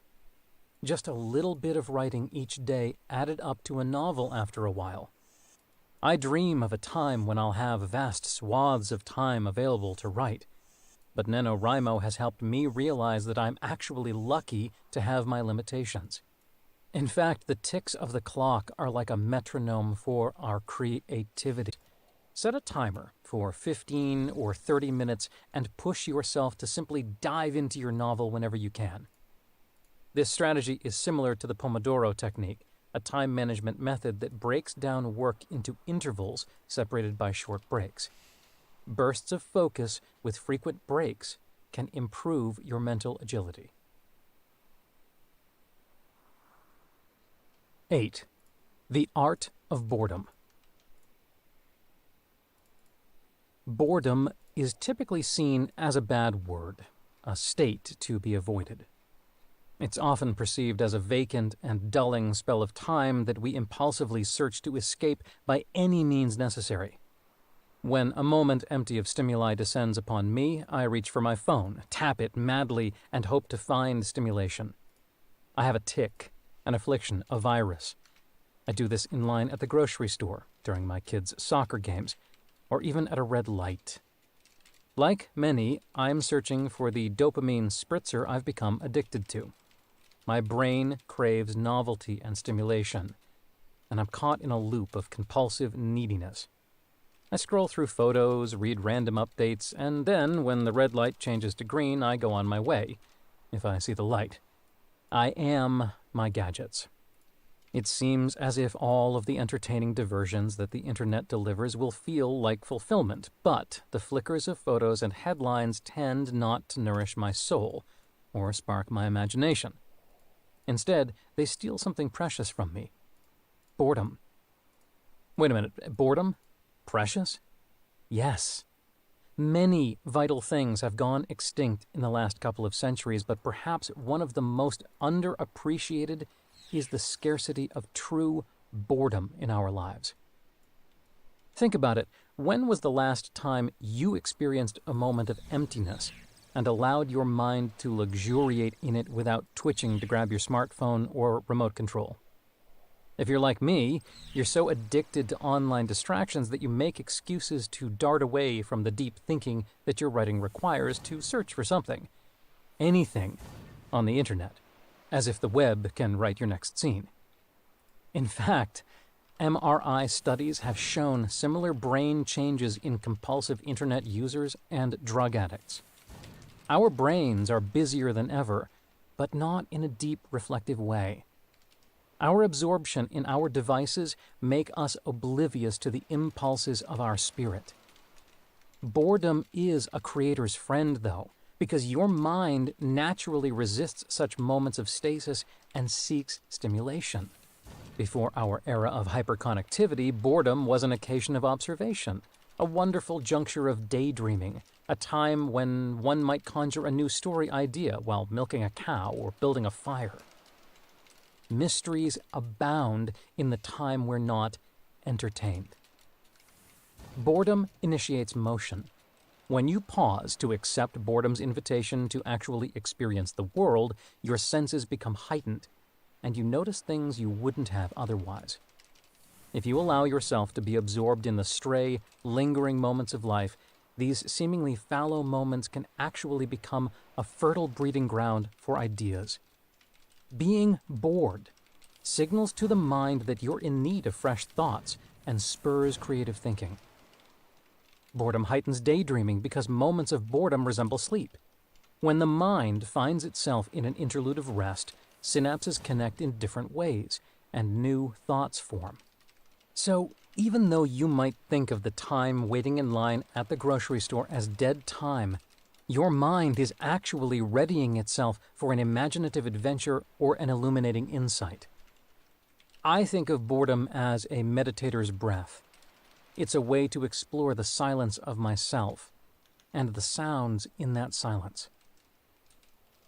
Just a little bit of writing each day added up to a novel after a while. I dream of a time when I'll have vast swaths of time available to write, but NaNoWriMo has helped me realize that I'm actually lucky to have my limitations. In fact, the ticks of the clock are like a metronome for our creativity. Set a timer for 15 or 30 minutes and push yourself to simply dive into your novel whenever you can. This strategy is similar to the Pomodoro technique, a time management method that breaks down work into intervals separated by short breaks. Bursts of focus with frequent breaks can improve your mental agility. 8. The art of boredom. Boredom is typically seen as a bad word, a state to be avoided. It's often perceived as a vacant and dulling spell of time that we impulsively search to escape by any means necessary. When a moment empty of stimuli descends upon me, I reach for my phone, tap it madly, and hope to find stimulation. I have a tic, an affliction, a virus. I do this in line at the grocery store, during my kids' soccer games, or even at a red light. Like many, I'm searching for the dopamine spritzer I've become addicted to. My brain craves novelty and stimulation, and I'm caught in a loop of compulsive neediness. I scroll through photos, read random updates, and then, when the red light changes to green, I go on my way, if I see the light. I am my gadgets. It seems as if all of the entertaining diversions that the internet delivers will feel like fulfillment, but the flickers of photos and headlines tend not to nourish my soul or spark my imagination. Instead, they steal something precious from me. Boredom. Wait a minute, boredom? Precious? Yes. Many vital things have gone extinct in the last couple of centuries, but perhaps one of the most underappreciated is the scarcity of true boredom in our lives. Think about it. When was the last time you experienced a moment of emptiness and allowed your mind to luxuriate in it without twitching to grab your smartphone or remote control? If you're like me, you're so addicted to online distractions that you make excuses to dart away from the deep thinking that your writing requires to search for something, anything, on the internet, as if the web can write your next scene. In fact, MRI studies have shown similar brain changes in compulsive internet users and drug addicts. Our brains are busier than ever, but not in a deep, reflective way. Our absorption in our devices make us oblivious to the impulses of our spirit. Boredom is a creator's friend, though, because your mind naturally resists such moments of stasis and seeks stimulation. Before our era of hyperconnectivity, boredom was an occasion of observation, a wonderful juncture of daydreaming, a time when one might conjure a new story idea while milking a cow or building a fire. Mysteries abound in the time we're not entertained. Boredom initiates motion. When you pause to accept boredom's invitation to actually experience the world, your senses become heightened, and you notice things you wouldn't have otherwise. If you allow yourself to be absorbed in the stray, lingering moments of life, these seemingly fallow moments can actually become a fertile breeding ground for ideas. Being bored signals to the mind that you're in need of fresh thoughts and spurs creative thinking. Boredom heightens daydreaming because moments of boredom resemble sleep. When the mind finds itself in an interlude of rest, synapses connect in different ways, and new thoughts form. So, even though you might think of the time waiting in line at the grocery store as dead time, your mind is actually readying itself for an imaginative adventure or an illuminating insight. I think of boredom as a meditator's breath. It's a way to explore the silence of myself and the sounds in that silence.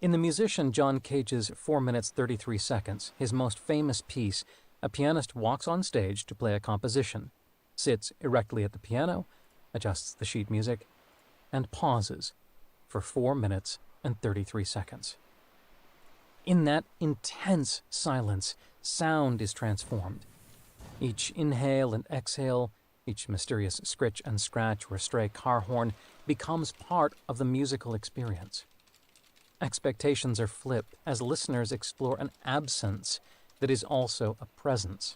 In the musician John Cage's 4 minutes 33 seconds, his most famous piece, a pianist walks on stage to play a composition, sits erectly at the piano, adjusts the sheet music, and pauses for 4 minutes and 33 seconds. In that intense silence, sound is transformed. Each inhale and exhale, each mysterious scritch and scratch or stray car horn becomes part of the musical experience. Expectations are flipped as listeners explore an absence that is also a presence.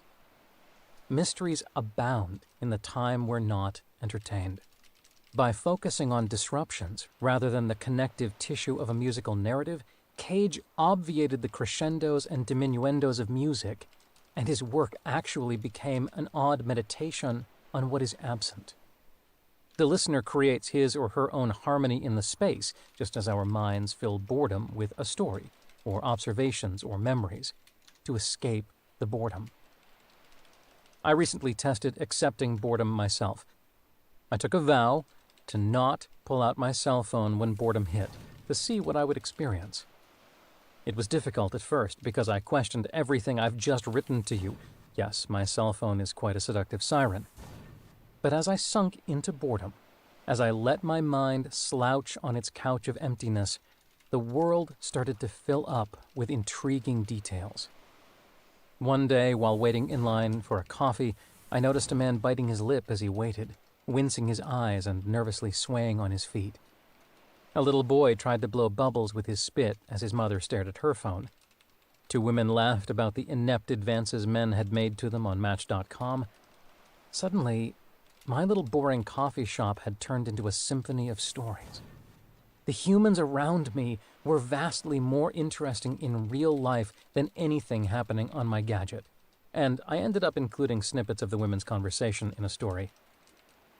Mysteries abound in the time we're not entertained. By focusing on disruptions rather than the connective tissue of a musical narrative, Cage obviated the crescendos and diminuendos of music, and his work actually became an odd meditation on what is absent. The listener creates his or her own harmony in the space, just as our minds fill boredom with a story, or observations or memories, to escape the boredom. I recently tested accepting boredom myself. I took a vow to not pull out my cell phone when boredom hit, to see what I would experience. It was difficult at first because I questioned everything I've just written to you. Yes, my cell phone is quite a seductive siren. But as I sunk into boredom, as I let my mind slouch on its couch of emptiness, the world started to fill up with intriguing details. One day, while waiting in line for a coffee, I noticed a man biting his lip as he waited, wincing his eyes and nervously swaying on his feet. A little boy tried to blow bubbles with his spit as his mother stared at her phone. Two women laughed about the inept advances men had made to them on Match.com. Suddenly, my little boring coffee shop had turned into a symphony of stories. The humans around me were vastly more interesting in real life than anything happening on my gadget, and I ended up including snippets of the women's conversation in a story.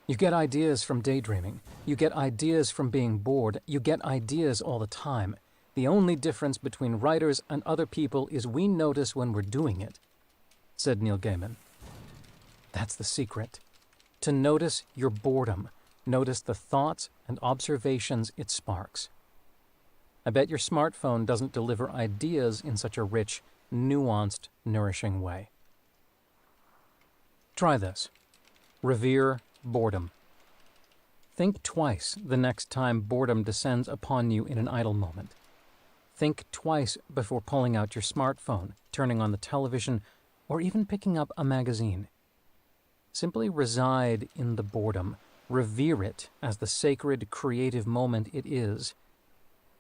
You get ideas from daydreaming. You get ideas from being bored. You get ideas all the time. The only difference between writers and other people is we notice when we're doing it, said Neil Gaiman. That's the secret. To notice your boredom. Notice the thoughts and observations it sparks. I bet your smartphone doesn't deliver ideas in such a rich, nuanced, nourishing way. Try this. Revere boredom. Think twice the next time boredom descends upon you in an idle moment. Think twice before pulling out your smartphone, turning on the television, or even picking up a magazine. Simply reside in the boredom, revere it as the sacred, creative moment it is,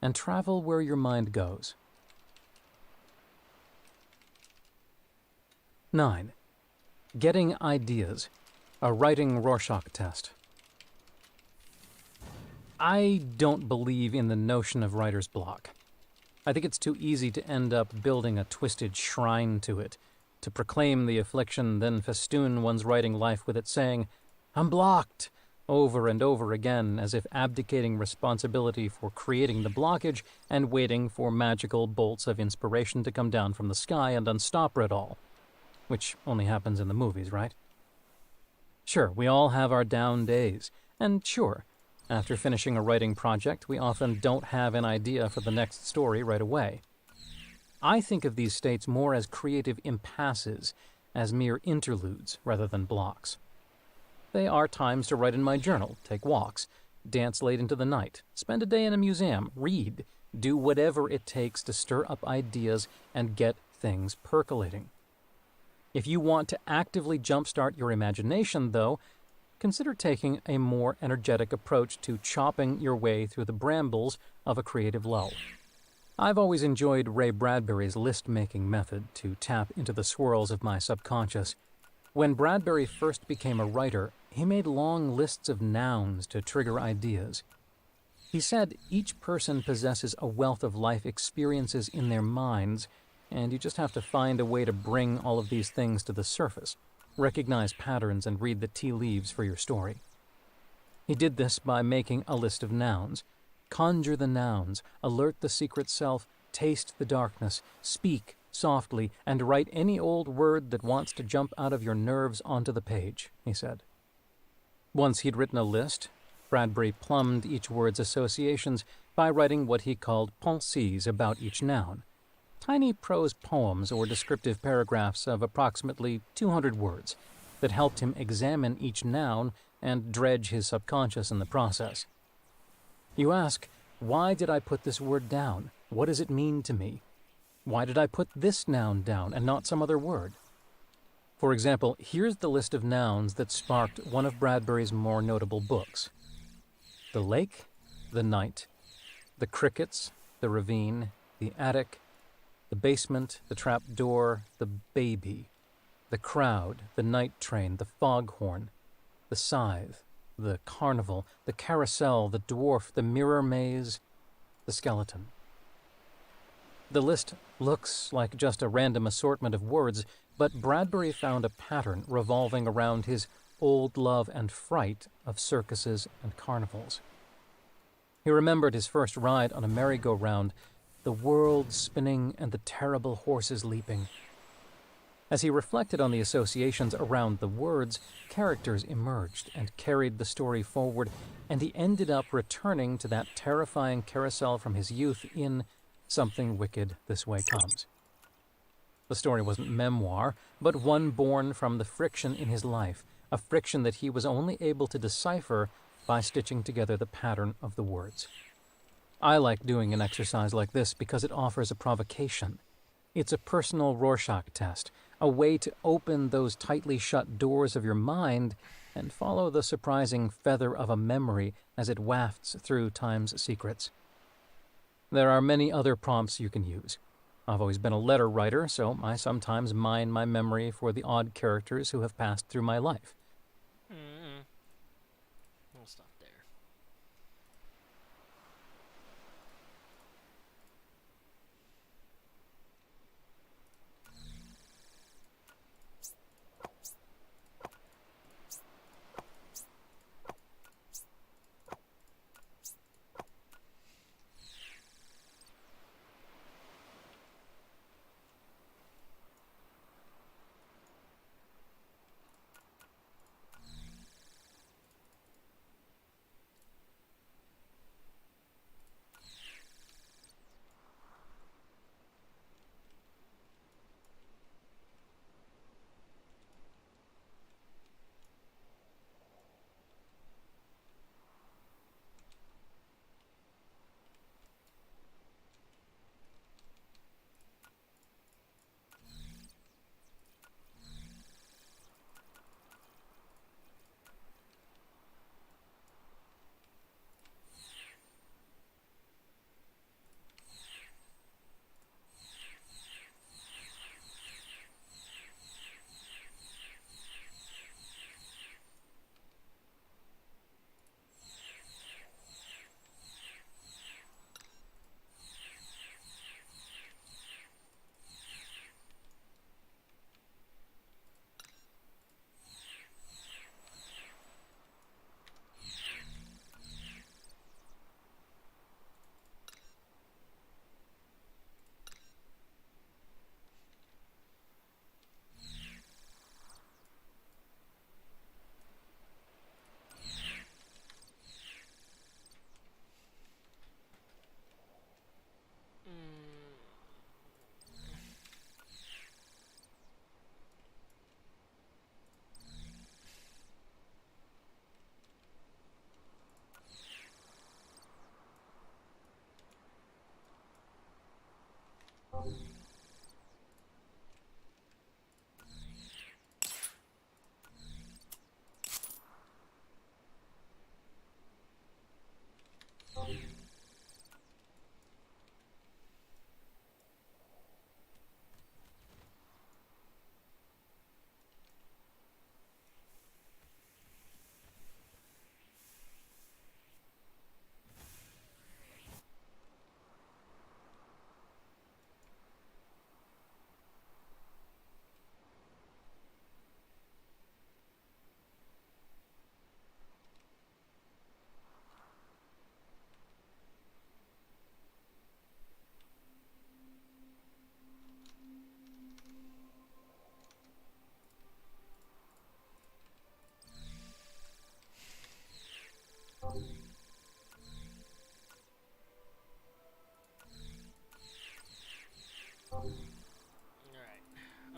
and travel where your mind goes. 9. Getting ideas. A writing Rorschach test. I don't believe in the notion of writer's block. I think it's too easy to end up building a twisted shrine to it, to proclaim the affliction, then festoon one's writing life with it, saying, "I'm blocked," over and over again, as if abdicating responsibility for creating the blockage and waiting for magical bolts of inspiration to come down from the sky and unstop it all. Which only happens in the movies, right? Sure, we all have our down days, and sure, after finishing a writing project, we often don't have an idea for the next story right away. I think of these states more as creative impasses, as mere interludes rather than blocks. They are times to write in my journal, take walks, dance late into the night, spend a day in a museum, read, do whatever it takes to stir up ideas and get things percolating. If you want to actively jumpstart your imagination, though, consider taking a more energetic approach to chopping your way through the brambles of a creative lull. I've always enjoyed Ray Bradbury's list-making method to tap into the swirls of my subconscious. When Bradbury first became a writer, he made long lists of nouns to trigger ideas. He said each person possesses a wealth of life experiences in their minds, and you just have to find a way to bring all of these things to the surface, recognize patterns, and read the tea leaves for your story. He did this by making a list of nouns. Conjure the nouns, alert the secret self, taste the darkness, speak softly, and write any old word that wants to jump out of your nerves onto the page, he said. Once he'd written a list, Bradbury plumbed each word's associations by writing what he called pensées about each noun, tiny prose poems or descriptive paragraphs of approximately 200 words that helped him examine each noun and dredge his subconscious in the process. You ask, why did I put this word down? What does it mean to me? Why did I put this noun down and not some other word? For example, here's the list of nouns that sparked one of Bradbury's more notable books: the lake, the night, the crickets, the ravine, the attic, the basement, the trap door, the baby, the crowd, the night train, the foghorn, the scythe, the carnival, the carousel, the dwarf, the mirror maze, the skeleton. The list looks like just a random assortment of words, but Bradbury found a pattern revolving around his old love and fright of circuses and carnivals. He remembered his first ride on a merry-go-round, the world spinning and the terrible horses leaping. As he reflected on the associations around the words, characters emerged and carried the story forward, and he ended up returning to that terrifying carousel from his youth in Something Wicked This Way Comes. The story wasn't memoir, but one born from the friction in his life, a friction that he was only able to decipher by stitching together the pattern of the words. I like doing an exercise like this because it offers a provocation. It's a personal Rorschach test, a way to open those tightly shut doors of your mind and follow the surprising feather of a memory as it wafts through time's secrets. There are many other prompts you can use. I've always been a letter writer, so I sometimes mine my memory for the odd characters who have passed through my life. We'll stop there.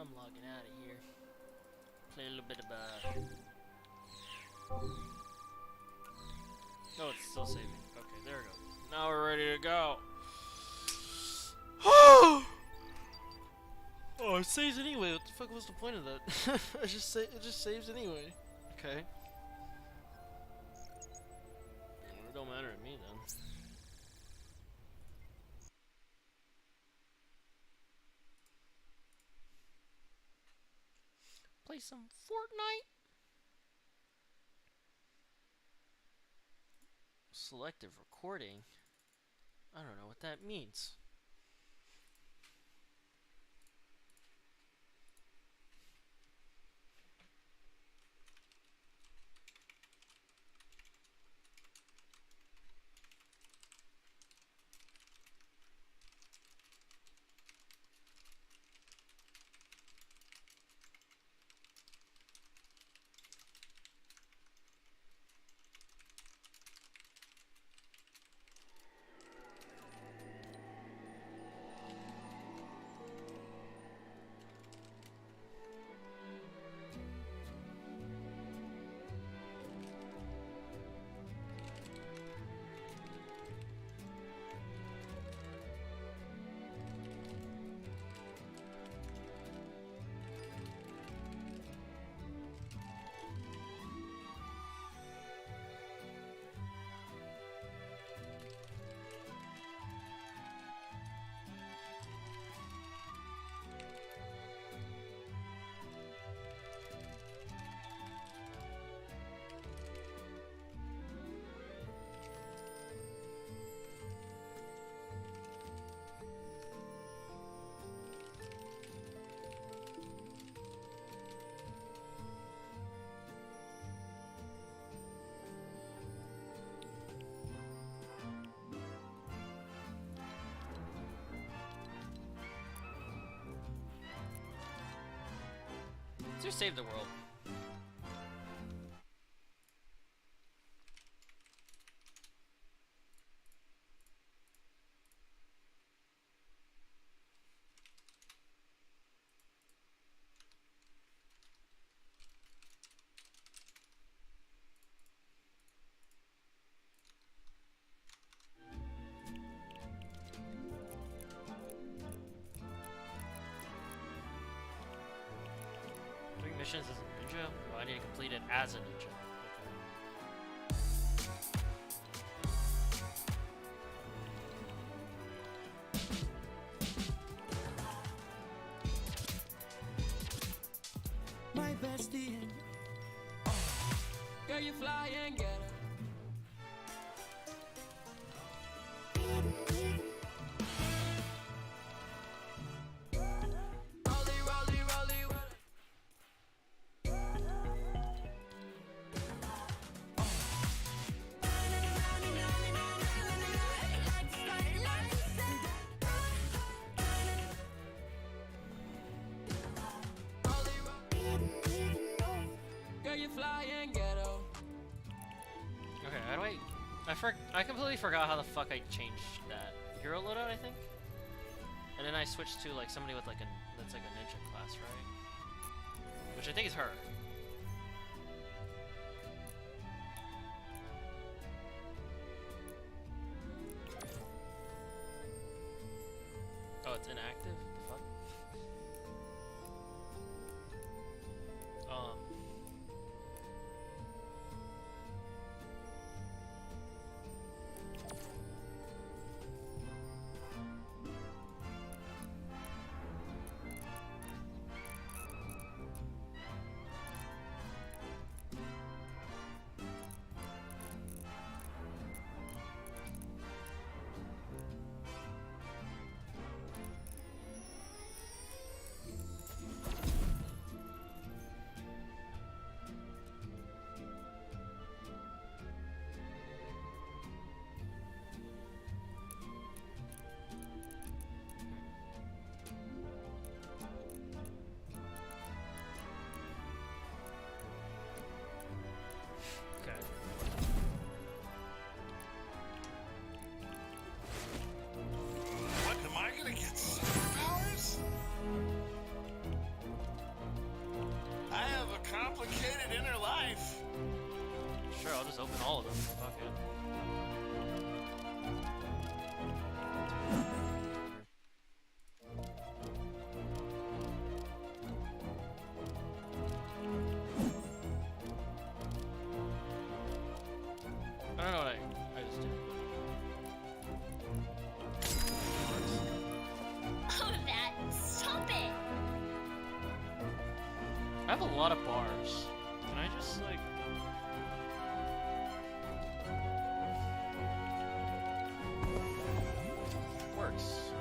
I'm logging out of here. Play a little bit of No, it's still saving. Okay, there we go. Now we're ready to go. Oh, it saves anyway. What the fuck was the point of that? It just saves anyway. Okay. It don't matter to me then. Play some Fortnite. Selective recording. I don't know what that means. Just save the world. Doing missions as a ninja? Well, I need to complete it as a ninja. My bestie, girl, you fly and get her. Rolly, rolly, rolly with her. Girl, you fly and get her. Okay, how do I completely forgot how the fuck I changed that. Hero loadout, I think? And then I switched to like somebody with like that's like a ninja class, right? Which I think is her. Oh, it's inactive? The fuck? complicated inner life. Sure, I'll just open all of them. Fuck it. I don't know what I just did. Oh, that. Stop it! I have a lot of bars. Can I just, like... Works.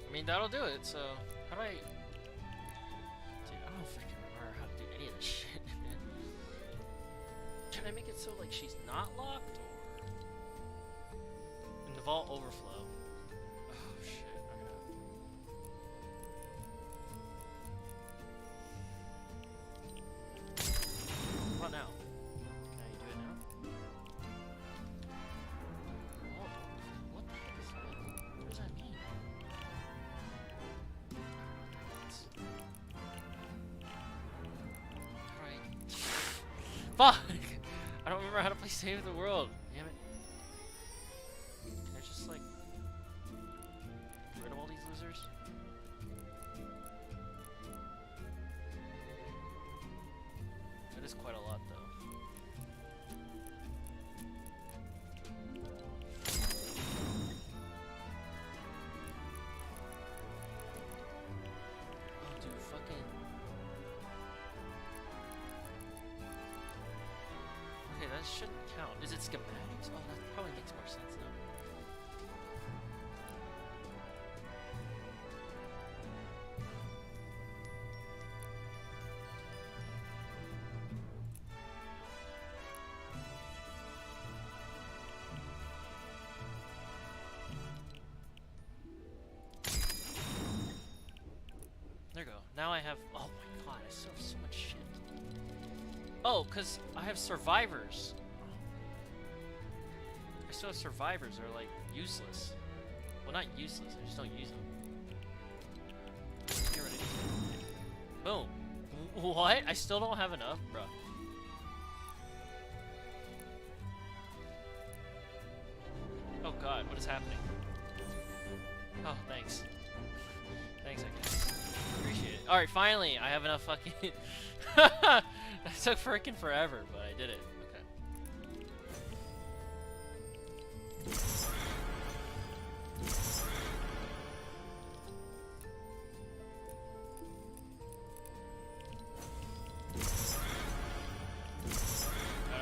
I mean, that'll do it, so... How do I... Dude, I don't freaking remember how to do any of this shit, man. Can I make it so, like, she's not locked, or... In the vault overflow. Oh, shit. I'm gonna... What now? Can I do it now? Oh, what the heck is that? What does that mean? Alright. Fuck! I don't remember how to play Save the World. Damn it. Can I just, like, get rid of all these losers? That is quite a lot, though. Oh, dude, fucking... Okay, that shouldn't count. Is it schematics? Oh, that probably makes more sense now. There you go. Now I have... Oh my god, I still have so much shit. Oh, because I have survivors. I still have survivors that are, like, useless. Well, not useless, I just don't use them. Get rid of these. Boom. What? I still don't have enough? Bruh. Oh god, what is happening? Oh, thanks. Thanks, I guess. Appreciate it. Alright, finally, I have enough fucking... That took frickin' forever, but I did it. Okay.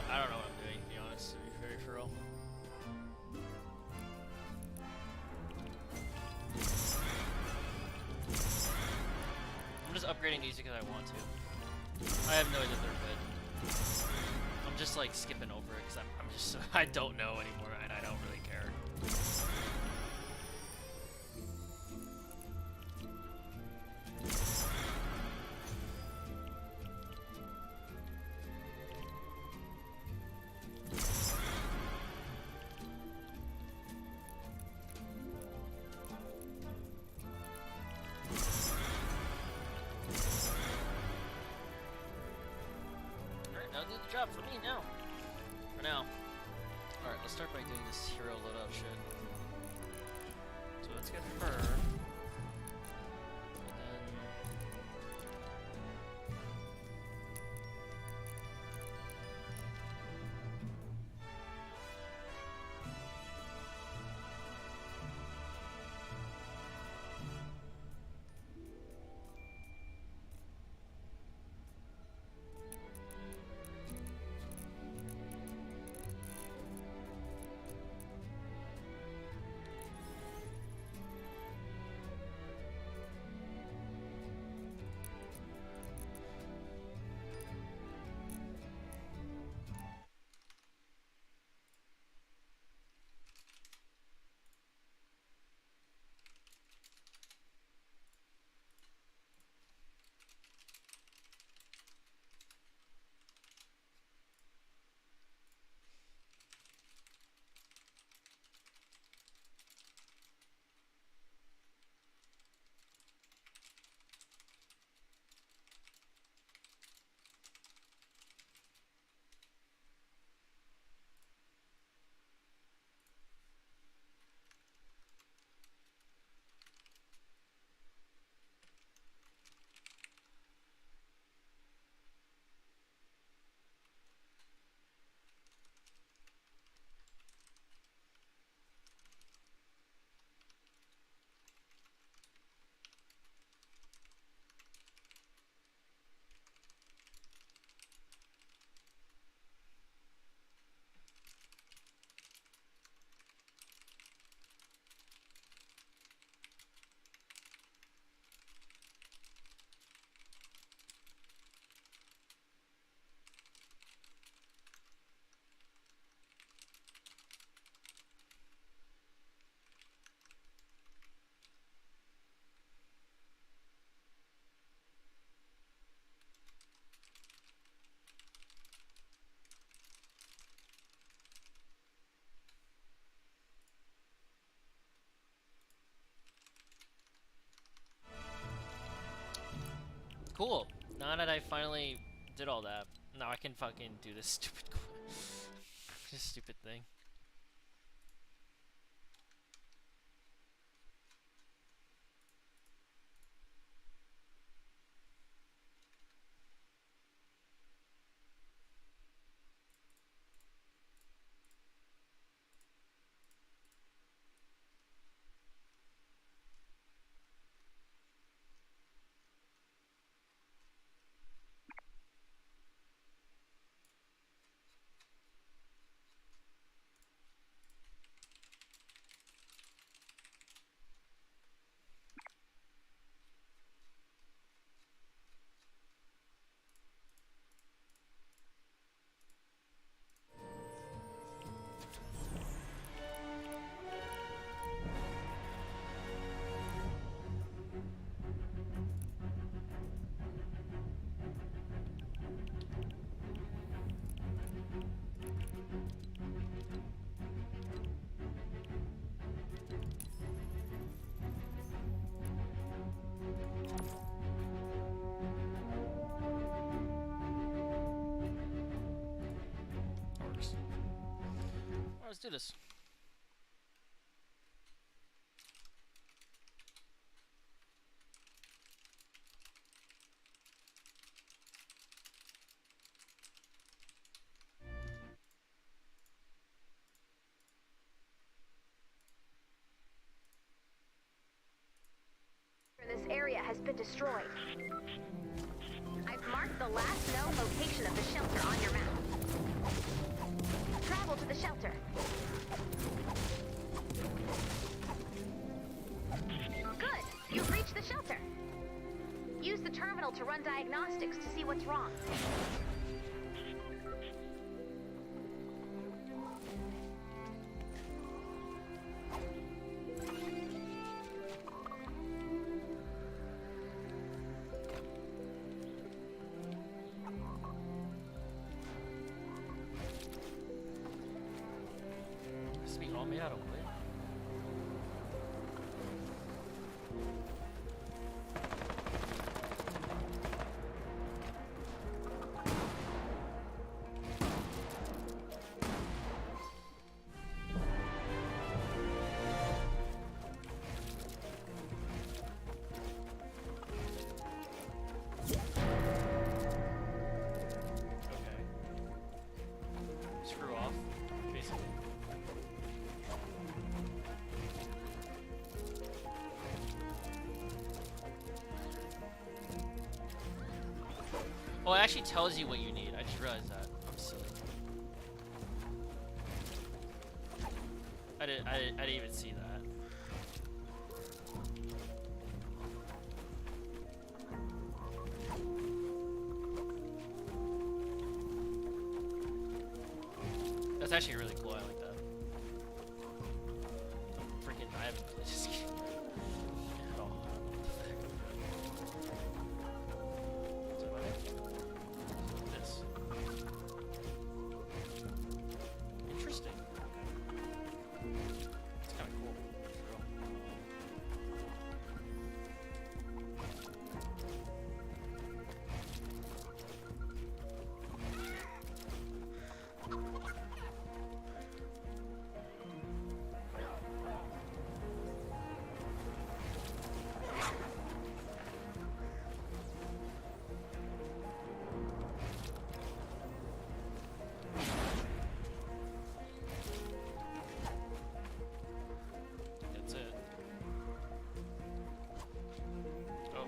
I don't know what I'm doing, to be honest, to be very for real. I'm just upgrading these because I want to. I have no idea if they're good. I'm just like skipping over it because I'm just I don't know anymore and I don't really care. Now do the job for me now. For now. Alright, let's start by doing this hero loadout shit. So let's get her. And then... cool. Now that I finally did all that, now I can fucking do this stupid, this stupid thing. Works. Alright, let's do this. This area has been destroyed. I've marked the last known location of the shelter on your map. Travel to the shelter. Good! You've reached the shelter. Use the terminal to run diagnostics to see what's wrong. This be all made out of wood. Okay. Screw off, basically. Oh, it actually tells you what you need. I just realized that. I'm silly. I didn't even see that. That's actually really cool. I like that. Freaking, I haven't played this game at all. What's that about it? This. Interesting. It's kind of cool. For real. That's it. Oh.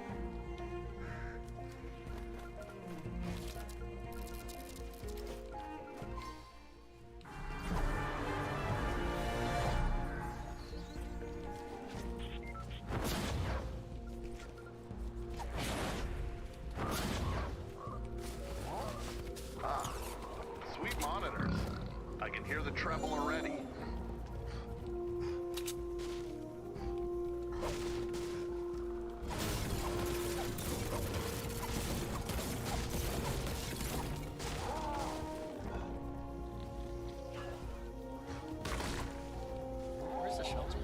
Ah, sweet monitors. I can hear the treble already. Where's the shelter?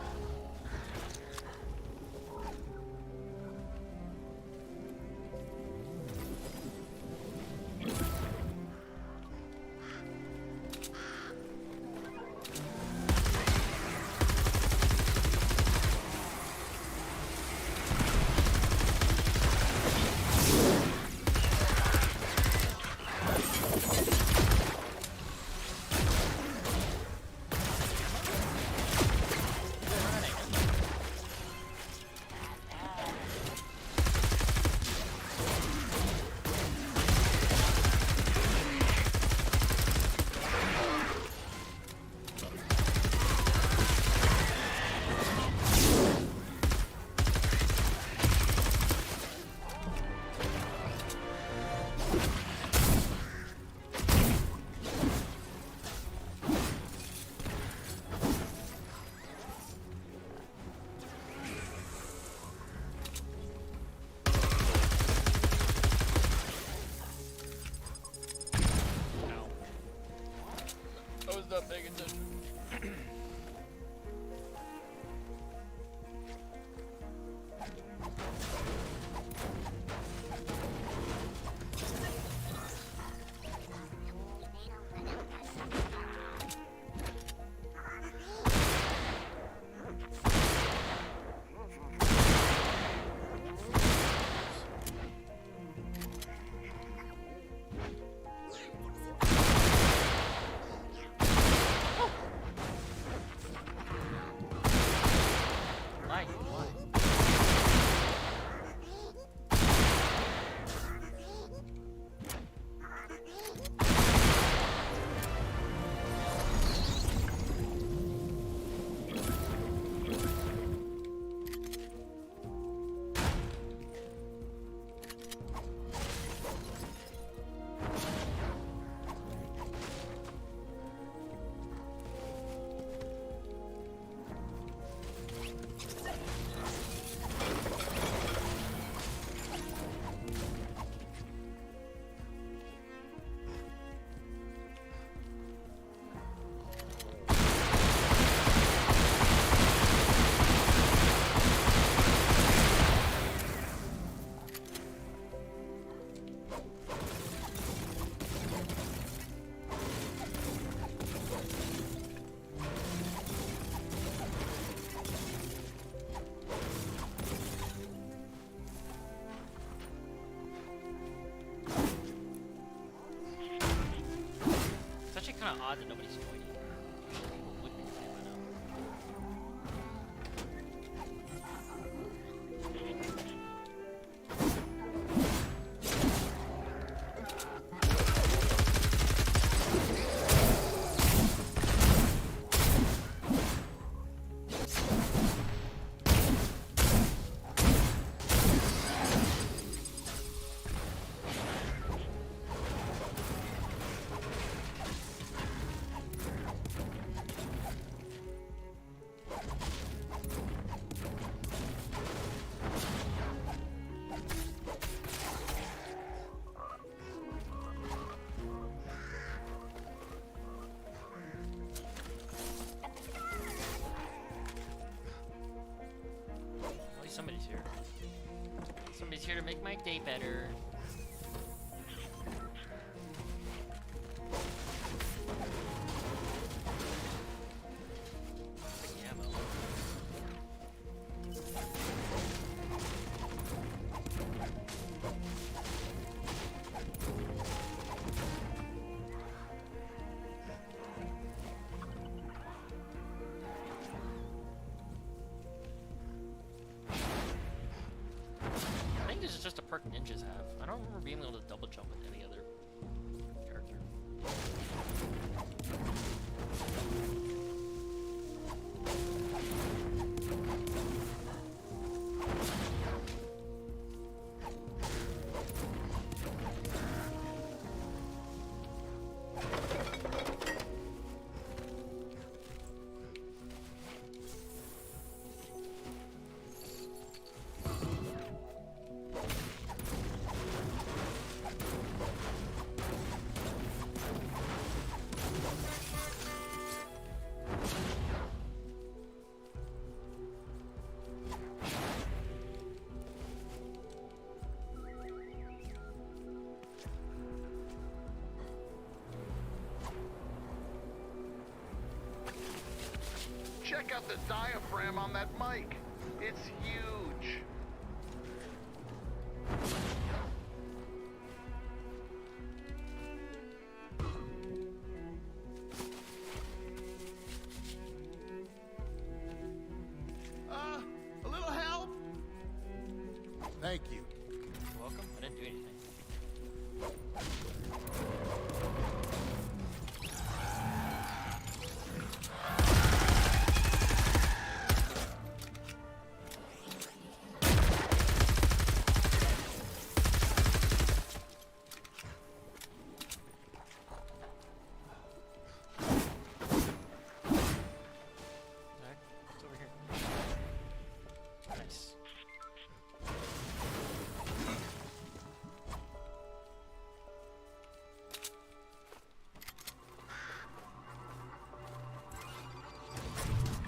odd that nobody's joining. Usually people would be joining by now. At least somebody's here. Somebody's here to make my day better. Taking ammo. I think this is just a perk ninjas have. I don't remember being able to double jump with any other character. Check out the diaphragm on that mic. It's huge. A little help? Thank you. You're welcome. I didn't do anything. Alright, it's over here. Nice.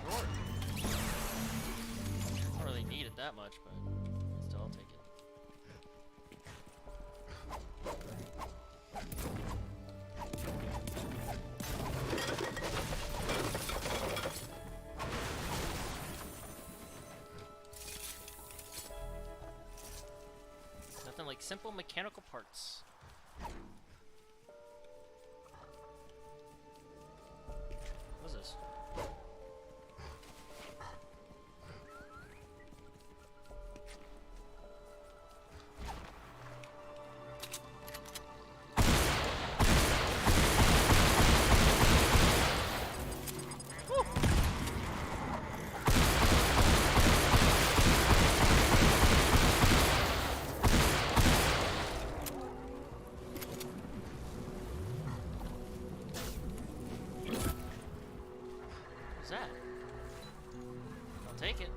Sure. Don't really need it that much, but still, I'll take it. Nothing like simple mechanical parts. What's this? What's that? I'll take it.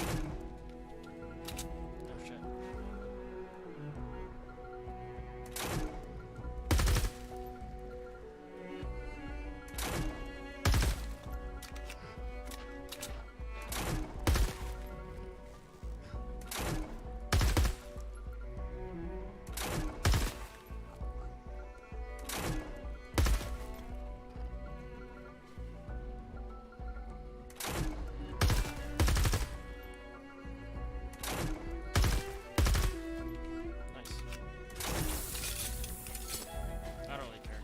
Oh shit. Nice. I don't really care.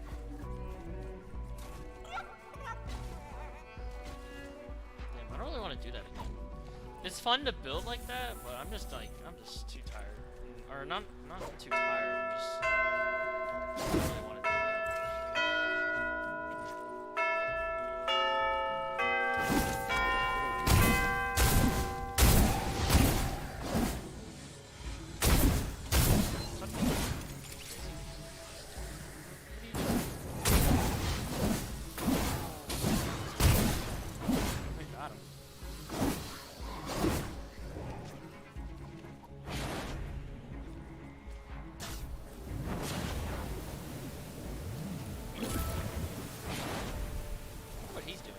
Damn, I don't really want to do that again. It's fun to build like that, but I'm just too tired. Or not too tired, I'm just don't really want to do that. I got him. What he's doing.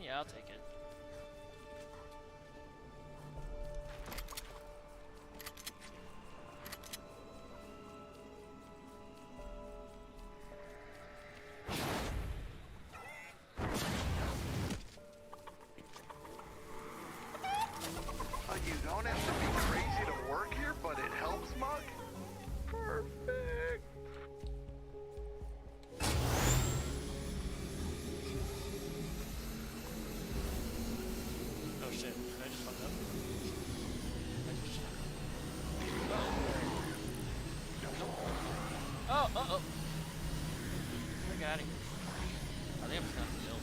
Yeah, I'll take it. You don't have to be crazy to work here, but it helps, Mug? Perfect. Oh shit, did I just fuck up? Oh, uh-oh. Get out of here. I think I'm just gonna have to build.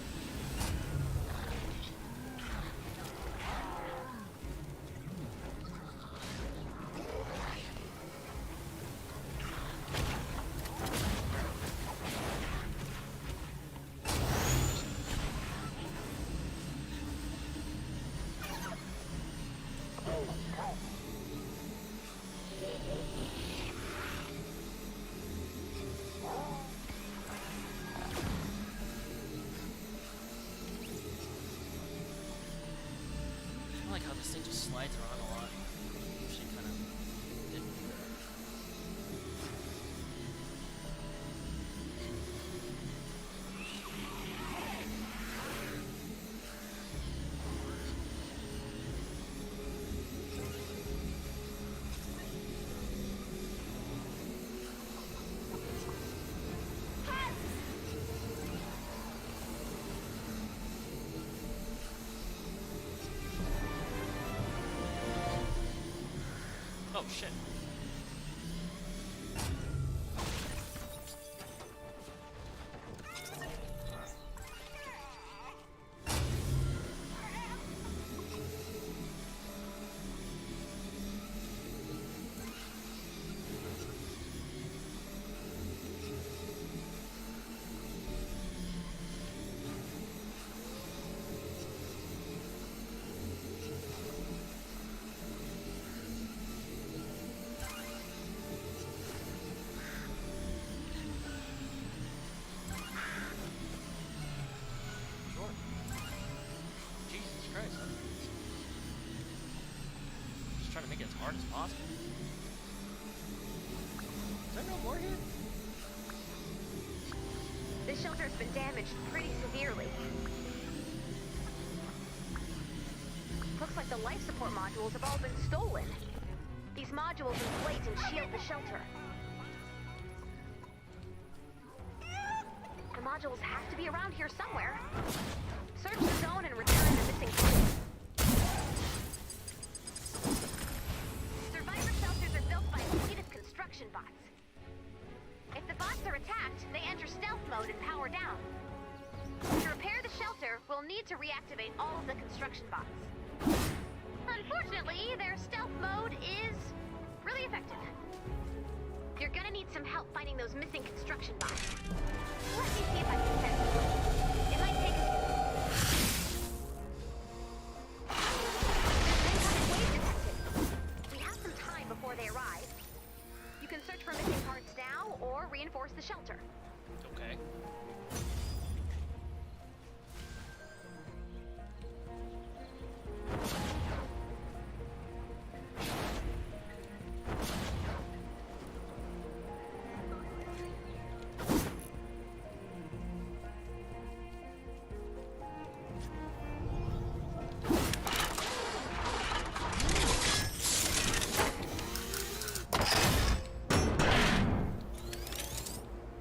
I like how this thing just slides around a lot. Usually kind of didn't do that. Oh shit. Sure. Jesus Christ. Just trying to make it as hard as possible. Is there no more here? This shelter's been damaged pretty severely. Looks like the life support modules have all been stolen. These modules inflate and shield the shelter. The modules have to be around here somewhere. Search the zone we'll need to reactivate all of the construction bots. Unfortunately, their stealth mode is really effective. You're gonna need some help finding those missing construction bots. Let me see if I can send you. It might take... There's incoming wave detected. We have some time before they arrive. You can search for missing parts now, or reinforce the shelter. Okay.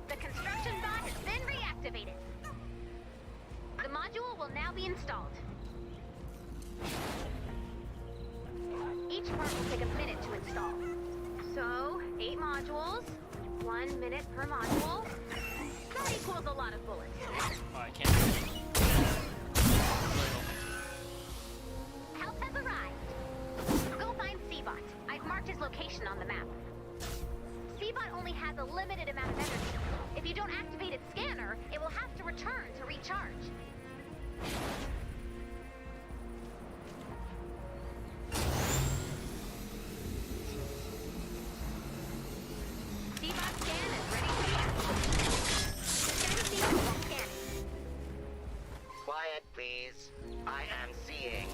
The construction bot has been reactivated. The module will now be installed. Each part will take a minute to install. So, 8 modules, 1 minute per module. That equals a lot of bullets. Oh, I can't. Help has arrived. Go find Seabot. I've marked his location on the map. Seabot only has a limited amount of energy. If you don't activate its scanner, it will have to return to recharge. Seabot scan is ready to be activated. Scan Seabot while scanning. Quiet, please. I am seeing.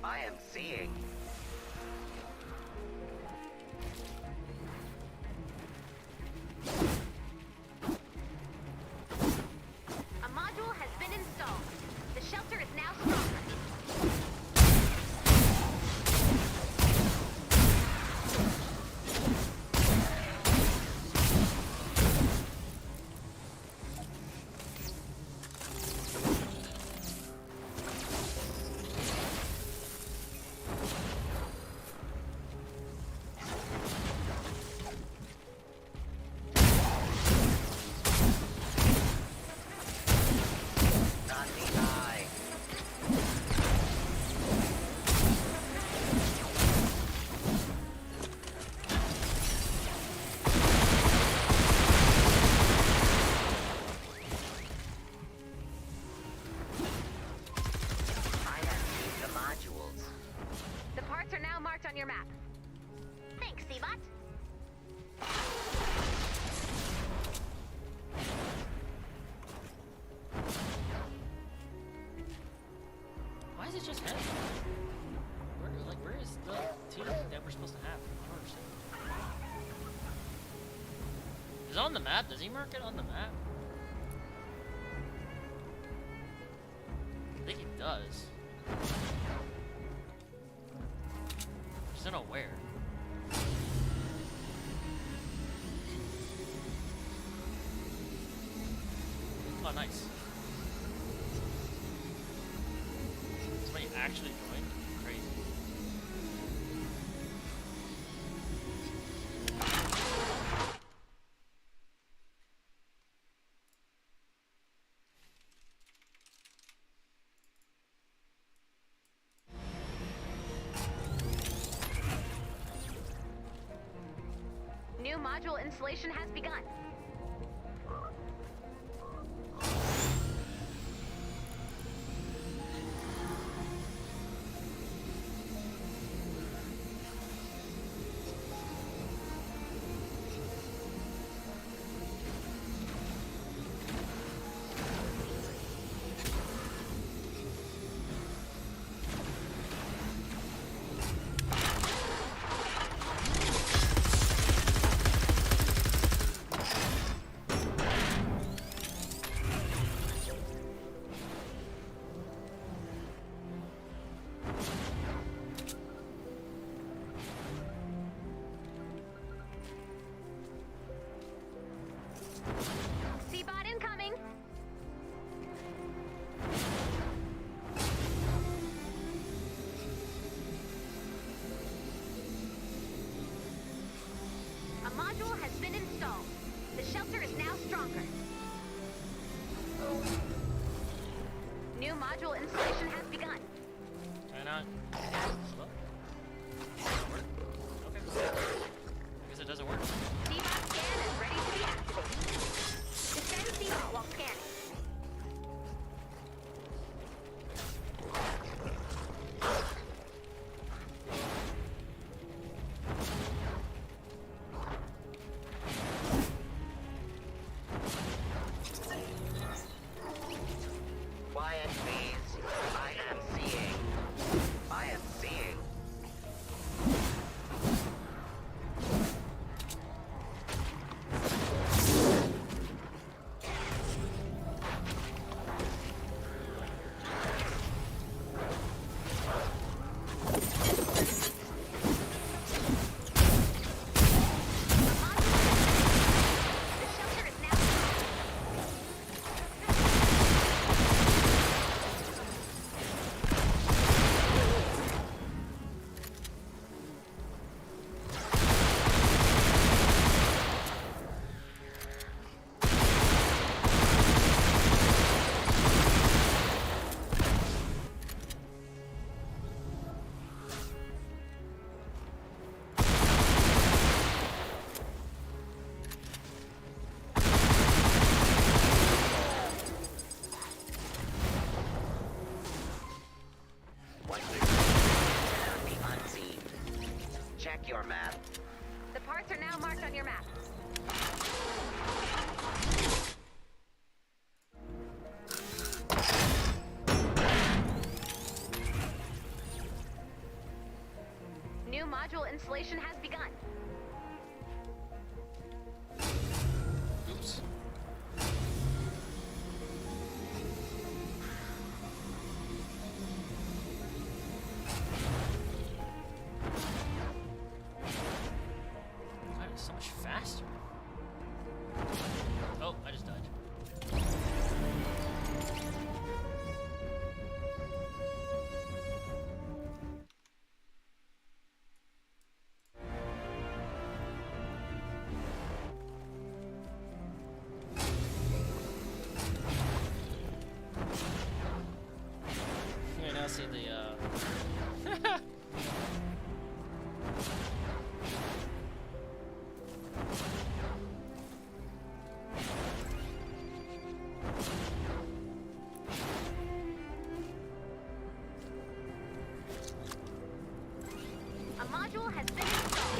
I am seeing. A module has been installed. The shelter is now stronger. Not the eye. I have seen the modules. The parts are now marked on your map. Thanks, Seabot. Why is it just him? Where is the team that we're supposed to have? I don't understand. Is it on the map? Does he mark it on the map? I think he does. Just don't know where. Oh, nice. Somebody actually joined? Crazy. New module installation has begun. Seabot incoming. A module has been installed. The shelter is now stronger. New module installation has begun. Can I not? Hello? Doesn't work? Okay. I guess it doesn't work. Seabot scan is ready to be activated. Defend Seabot while scanning. Quiet, please. I am seeing. I am seeing. The shelter is now. What we cannot be unseen. Check your map. The parts are now marked on your map. New module installation has begun. Oops. God, it's so much faster. Oh, I just died. You now see the A module has been installed.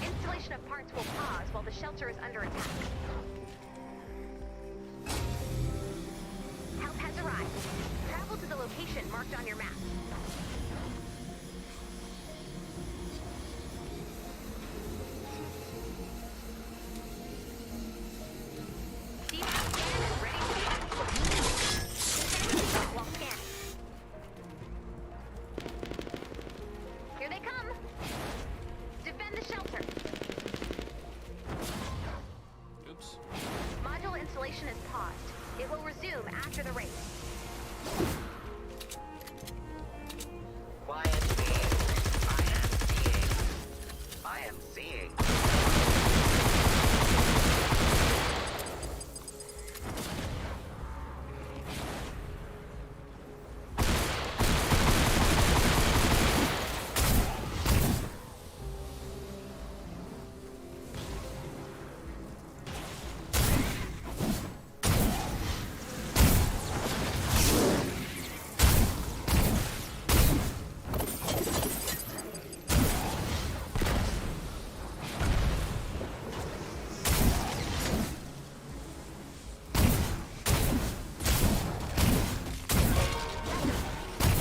Installation of parts will pause while the shelter is under attack. Help has arrived. Travel to the location marked on your map. Seabot scan is ready to be activated. Defend Seabot while scanning. Here they come. Defend the shelter. oops. Module installation is paused. It will resume after the race. Quiet, please. I am seeing. I am seeing.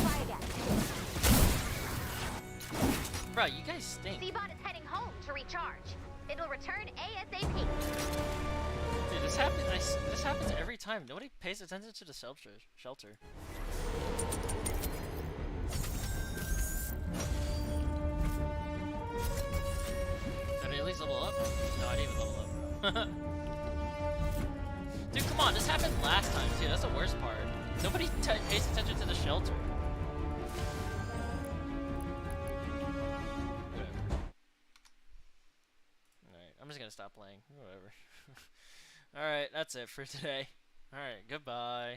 Try again. Bro, you guys stink. Seabot is heading home to recharge. It'll return ASAP. Dude, this happens every time. Nobody pays attention to the shelter. Did I at least level up? No, I didn't even level up. Dude, come on, this happened last time too. That's the worst part. Nobody pays attention to the shelter. Whatever. Alright, I'm just gonna stop playing. Whatever. Alright, that's it for today. Alright, goodbye.